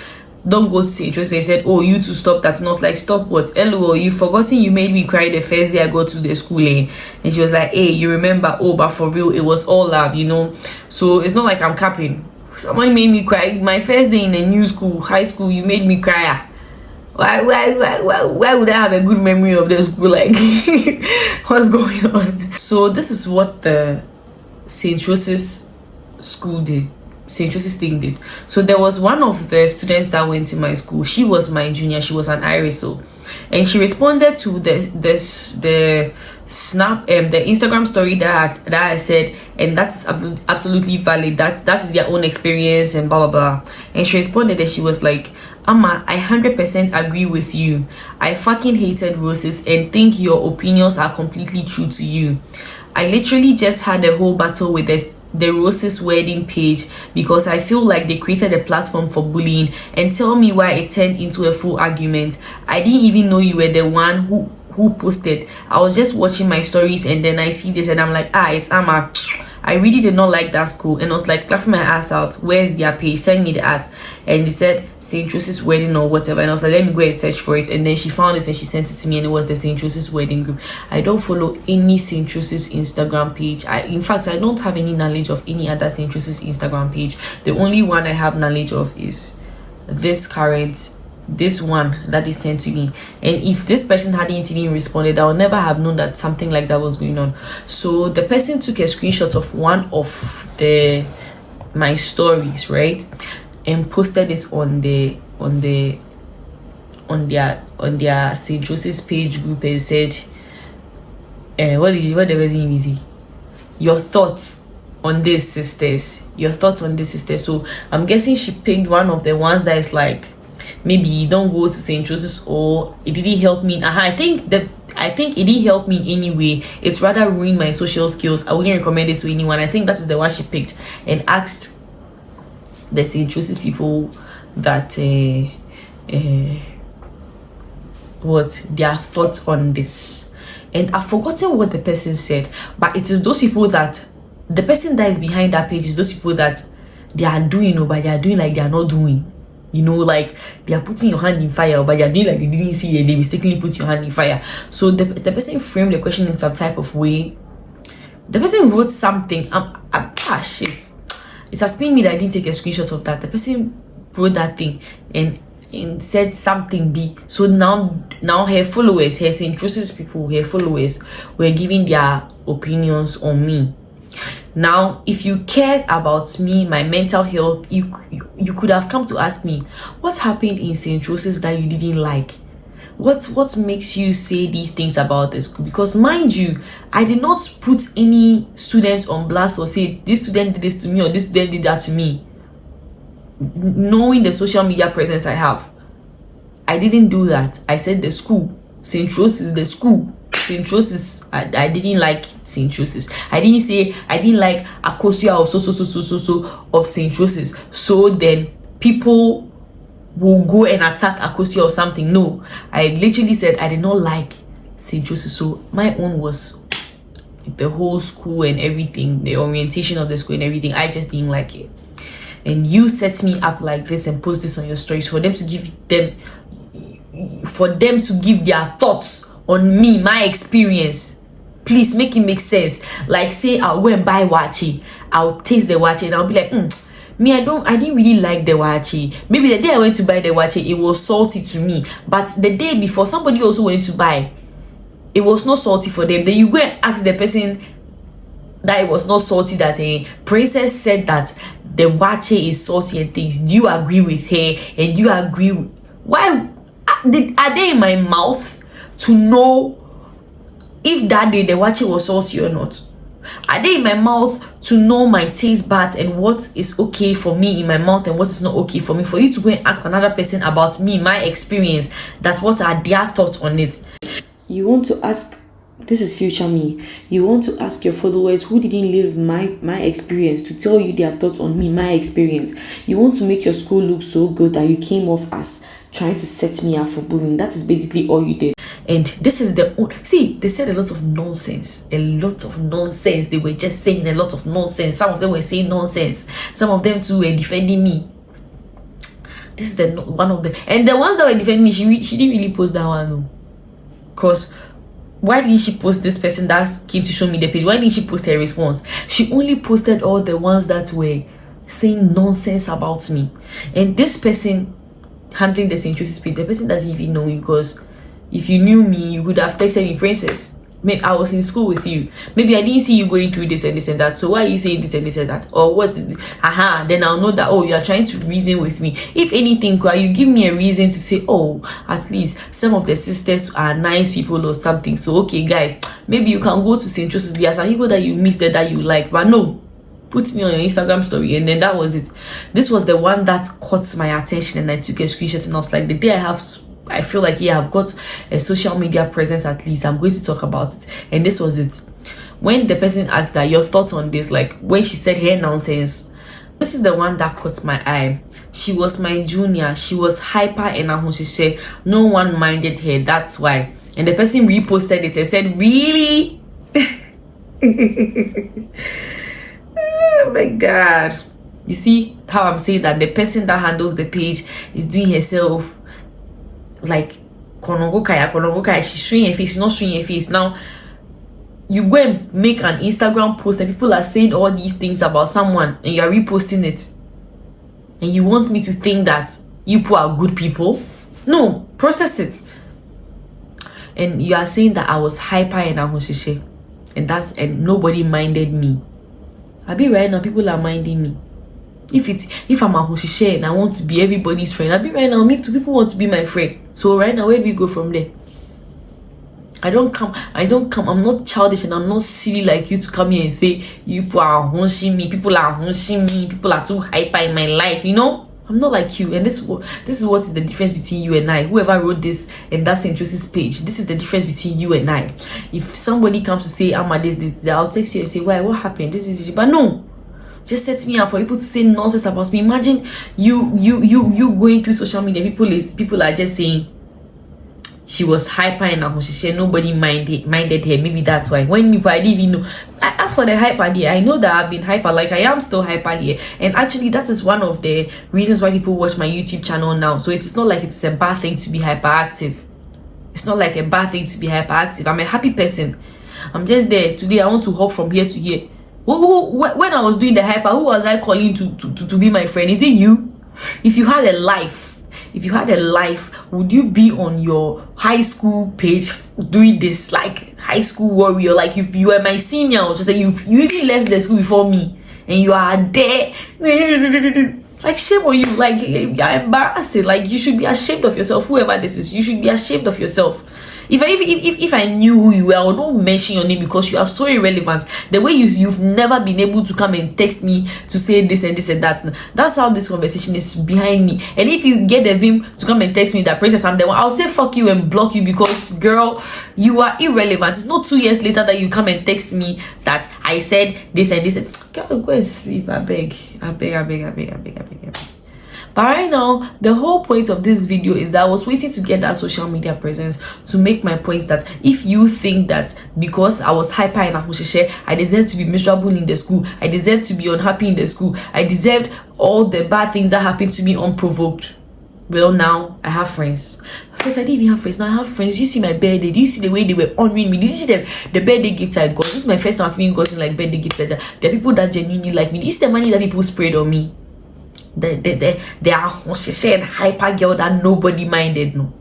don't go to St. Joseph's, they said, oh, you to stop that. And I was like, stop what? LOL, you forgotten you made me cry the first day I go to the school, eh? And she was like, hey, you remember? Oh, but for real, it was all love, you know? So it's not like I'm capping. Someone made me cry my first day in a new school, high school. You made me cry. Why would I have a good memory of this school? Like, what's going on? So this is what the St. Joseph's school did. St. Joseph's thing did. So there was one of the students that went to my school. She was my junior. She was an Iriso, and she responded to the snap the Instagram story that I said, and that's absolutely valid. That is their own experience and blah blah blah. And she responded and she was like, Amma, I 100% agree with you. I fucking hated Roses and think your opinions are completely true to you. I literally just had a whole battle with the Roses wedding page because I feel like they created a platform for bullying, and tell me why it turned into a full argument. I didn't even know you were the one who posted. I was just watching my stories and then I see this and I'm like, it's Amma. I really did not like that school, and I was like laughing my ass out. Where's their page? Send me the ad, and they said St. Joseph's wedding or whatever, and I was like, let me go and search for it. And then she found it and she sent it to me, and it was the St. Joseph's wedding group. I don't follow any St. Joseph's Instagram page. In fact, I don't have any knowledge of any other St. Joseph's Instagram page. The only one I have knowledge of is this one that they sent to me. And if this person hadn't even responded, I would never have known that something like that was going on. So the person took a screenshot of one of my stories, right, and posted it on their St. Joseph's page group and said, what the person even say? Your thoughts on this, sisters. Your thoughts on this, sisters. So I'm guessing she picked one of the ones that is like, maybe you don't go to St. Joseph's, or it didn't help me. I think it didn't help me anyway. It's rather ruined my social skills. I wouldn't recommend it to anyone. I think that is the one she picked, and asked the St. Joseph's people that what their thoughts on this. And I've forgotten what the person said, but it is those people that the person that is behind that page is those people that they are doing, but they are doing like they are not doing. You know, like they are putting your hand in fire, but you're doing like they didn't see it, they mistakenly put your hand in fire. So the person framed the question in some type of way. The person wrote something. Shit. It has pained me that I didn't take a screenshot of that. The person wrote that thing and said something big. So now her followers, her St. Joseph's people, her followers were giving their opinions on me. Now, if you cared about me, my mental health, you could have come to ask me, what happened in St. Joseph's that you didn't like? What makes you say these things about the school? Because mind you, I did not put any student on blast or say this student did this to me or this student did that to me. Knowing the social media presence I have, I didn't do that. I said the school, St. Joseph's, the school. St. Joseph's, I didn't like St. Joseph's. I didn't say I didn't like Akosia of so of St. Joseph's. So then people will go and attack Akosia or something. No, I literally said I did not like St. Joseph's. So my own was the whole school and everything, the orientation of the school and everything. I just didn't like it. And you set me up like this and post this on your stories for them to give their thoughts on me, my experience. Please make it make sense. Like, say I'll go and buy wachi, I'll taste the wachi, and I'll be like, me, I didn't really like the wachi. Maybe the day I went to buy the wachi, it was salty to me. But the day before, somebody also went to buy, it was not salty for them. Then you go and ask the person that it was not salty, that a princess said that the wachi is salty and things. Do you agree with her? And do you agree with, why are they in my mouth to know if that day the wachi was salty or not? Are they in my mouth to know my taste buds and what is okay for me in my mouth and what is not okay for me? For you to go and ask another person about me, my experience, that what are their thoughts on it? You want to ask, this is future me, you want to ask your followers who didn't live my experience to tell you their thoughts on me, my experience. You want to make your school look so good that you came off as trying to set me up for bullying. That is basically all you did. And this is they said a lot of nonsense. They were just saying a lot of nonsense. Some of them were saying nonsense. Some of them too were defending me. This is one of them. And the ones that were defending me, she didn't really post that one, no. Because why didn't she post this person that came to show me the page? Why didn't she post her response? She only posted all the ones that were saying nonsense about me. And this person handling the St. Joseph's page, the person doesn't even know me, because if you knew me, you would have texted me, princess, maybe I was in school with you, maybe I didn't see you going through this and this and that, so why are you saying this and this and that? Or what? Then I'll know that, oh, you are trying to reason with me. If anything, you give me a reason to say, oh, at least some of the sisters are nice people or something. So okay, guys, maybe you can go to St. Joseph's. There are some people that you missed that you like, but no, put me on your Instagram story. And then that was it. This was the one that caught my attention, and I took a screenshot, and I was like, the day I feel like, yeah, I've got a social media presence, at least I'm going to talk about it. And this was it. When the person asked that, your thoughts on this, like when she said her nonsense, this is the one that caught my eye. She was my junior. She was hyper, and she said no one minded her, that's why. And the person reposted it and said, really? my god. You see how I'm saying that the person that handles the page is doing herself like konongo kaya. She's showing her face, she's not showing her face. Now you go and make an Instagram post and people are saying all these things about someone and you are reposting it, and you want me to think that you people are good people? No, process it. And you are saying that I was hyper and ahoshishe, and nobody minded me. I be right now, people are minding me. If I'm ahoshishe and I want to be everybody's friend, I be right now, me too, people want to be my friend. So right now, where do we go from there? I don't come, I'm not childish and I'm not silly like you to come here and say you people are honshing me, people are too hyper in my life, you know? I'm not like you, and this is what is the difference between you and I. Whoever wrote this, and that's Introsis page, this is the difference between you and I. If somebody comes to say I'm this, I'll text you and say, why, what happened? This is, but no, just set me up for people to say nonsense about me. Imagine you going through social media, people are just saying she was hyper and nobody minded her. Maybe that's why when people, I didn't even know. I asked for the hyper here. I know that I've been hyper, like I am still hyper here, and actually that is one of the reasons why people watch my YouTube channel now. So it's not like it's a bad thing to be hyperactive. It's not like a bad thing to be hyperactive. I'm a happy person. I'm just there today. I want to hop from here to here. When I was doing the hyper, who was I calling to be my friend? Is it you? If you had a life, would you be on your high school page doing this, like high school warrior? Like if you were my senior, or just say you even left the school before me and you are there, like shame on you. Like you're embarrassing. Like you should be ashamed of yourself. Whoever this is, you should be ashamed of yourself. If I knew who you were, I would not mention your name because you are so irrelevant. The way you've never been able to come and text me to say this and this and that. That's how this conversation is behind me. And if you get the vim to come and text me that princess I'm the one, I'll say fuck you and block you because girl, you are irrelevant. It's not 2 years later that you come and text me that I said this and this. Girl, go and sleep. I beg. But right now, the whole point of this video is that I was waiting to get that social media presence to make my points that if you think that because I was hyper in Ahoshishe, I deserve to be miserable in the school, I deserve to be unhappy in the school, I deserved all the bad things that happened to me unprovoked. Well, now I have friends. First, I didn't even have friends. Now I have friends. You see my birthday. Do you see the way they were honoring me? Did you see the birthday gifts I got? This is my first time I've even gotten like birthday gifts like that. There are people that genuinely like me. This is the money that people sprayed on me. They are said hyper girl that nobody minded. No.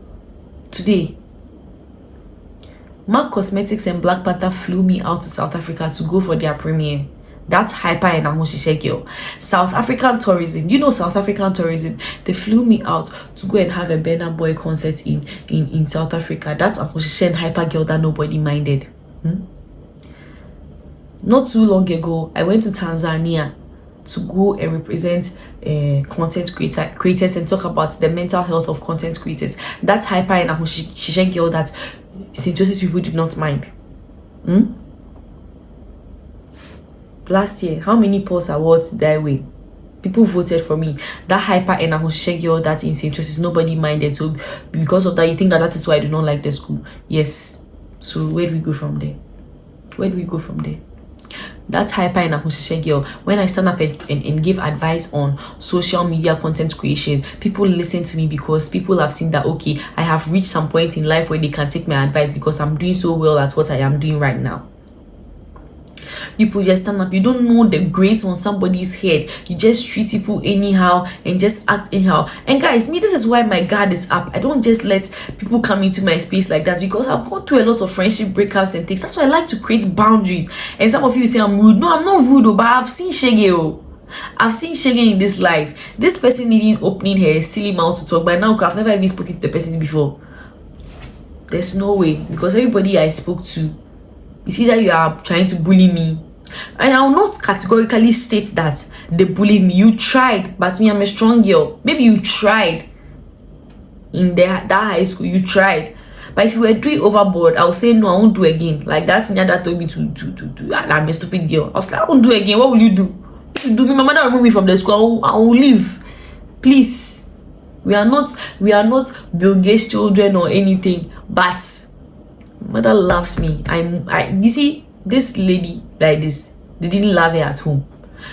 Today, MAC Cosmetics and Black Panther flew me out to South Africa to go for their premiere. That's hyper and Ahoshishe girl. South African tourism. You know South African tourism. They flew me out to go and have a Burna Boy concert in South Africa. That's Ahoshishe and hyper girl that nobody minded. Not too long ago, I went to Tanzania to go and represent content creators and talk about the mental health of content creators. That's hyper and Ahoshishe girl that St. Joseph's people did not mind. Last year, how many Pulse Awards did I win? People voted for me. That hyper and Ahoshishe girl that in St. Joseph's nobody minded. So because of that, you think that is why I do not like the school? Yes. So where do we go from there? That's hyper and Ahoshishe girl. When I stand up and give advice on social media content creation, people listen to me because people have seen that, okay, I have reached some point in life where they can take my advice because I'm doing so well at what I am doing right now. People just stand up. You don't know the grace on somebody's head. You just treat people anyhow and just act anyhow. And guys, this is why my guard is up. I don't just let people come into my space like that because I've gone through a lot of friendship breakups and things. That's why I like to create boundaries. And some of you say I'm rude. No, I'm not rude, but I've seen Shege. I've seen Shege in this life. This person even opening her silly mouth to talk, but now I've never even spoken to the person before. There's no way, because everybody I spoke to, you see that you are trying to bully me. And I will not categorically state that they bullied me. You tried, but me, I'm a strong girl. Maybe you tried in that high school. You tried, but if you were doing overboard, I will say no, I won't do again. Like that senior that told me to I'm a stupid girl. I was like, I won't do again. What will you do? If you do me, my mother will remove me from the school. I will leave. Please, we are not Bill Gates children or anything, but mother loves me. You see, this lady like this, they didn't love her at home.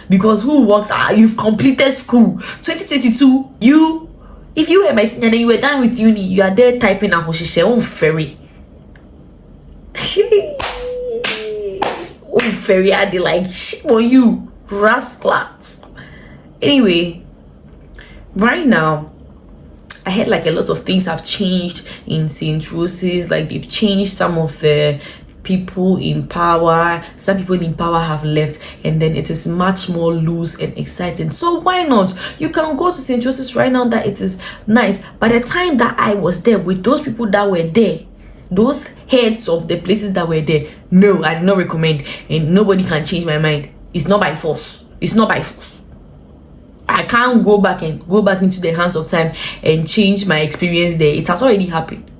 because who works? You've completed school 2022. If you were my senior and you were done with uni, you are there typing a hoshishe on ferry. Oh, ferry, I did like shit on you, rascals. Anyway, right now, I heard like a lot of things have changed in St. Rose's. Like they've changed some of the people in power. Some people in power have left, and then it is much more loose and exciting. So why not? You can go to St. Joseph's right now that it is nice. By the time that I was there with those people that were there, those heads of the places that were there, no, I do not recommend, and nobody can change my mind. It's not by force. It's not by force. I can't go back into the hands of time and change my experience there. It has already happened.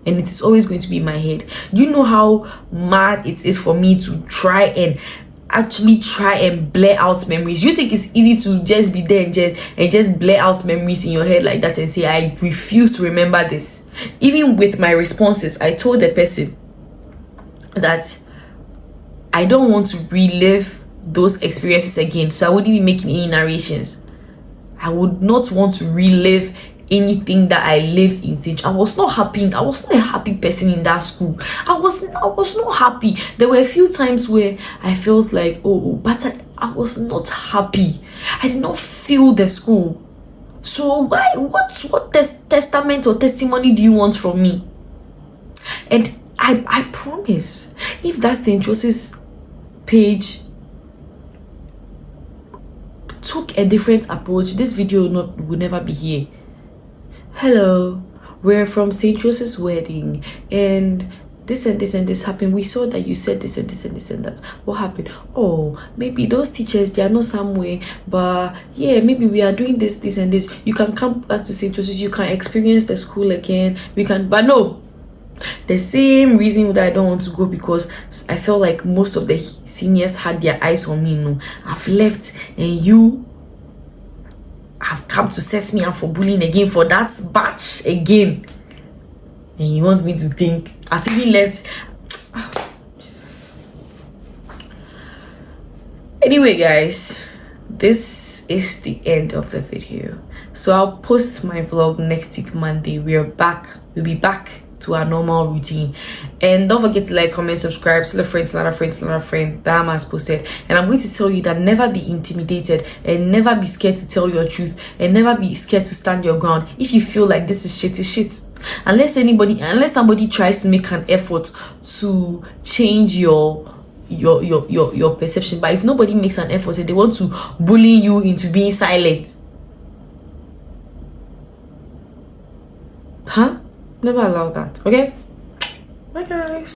And it is always going to be in my head. Do you know how mad it is for me to try and blur out memories? You think it's easy to just be there and just blur out memories in your head like that and say, I refuse to remember this? Even with my responses, I told the person that I don't want to relive those experiences again. So I wouldn't be making any narrations. I would not want to relive anything that I lived in St. I was not happy. I was not a happy person in that school. I was not happy. There were a few times where I felt like, but I was not happy. I did not feel the school. So why? What testament or testimony do you want from me? And I promise, if that St. Joseph's page took a different approach, this video would never be here. Hello, we're from St. Joseph's wedding, and this and this and this happened. We saw that you said this and this and this and that. What happened? Oh, maybe those teachers, they are not somewhere, but yeah, maybe we are doing this and this. You can come back to St. Joseph's, you can experience the school again. But no, the same reason that I don't want to go, because I felt like most of the seniors had their eyes on me. No, I've left, and you have come to set me up for bullying again, for that batch again, and you want me to think I've even left. Jesus. Anyway, guys, this is the end of the video. So I'll post my vlog next week, Monday. We'll be back to our normal routine. And don't forget to like, comment, subscribe, tell a friend, tell a friend that has posted. And I'm going to tell you that never be intimidated, and never be scared to tell your truth, and never be scared to stand your ground. If you feel like this is shit, it's shit. Unless somebody tries to make an effort to change your perception. But if nobody makes an effort and they want to bully you into being silent, never allow that. Okay, bye guys.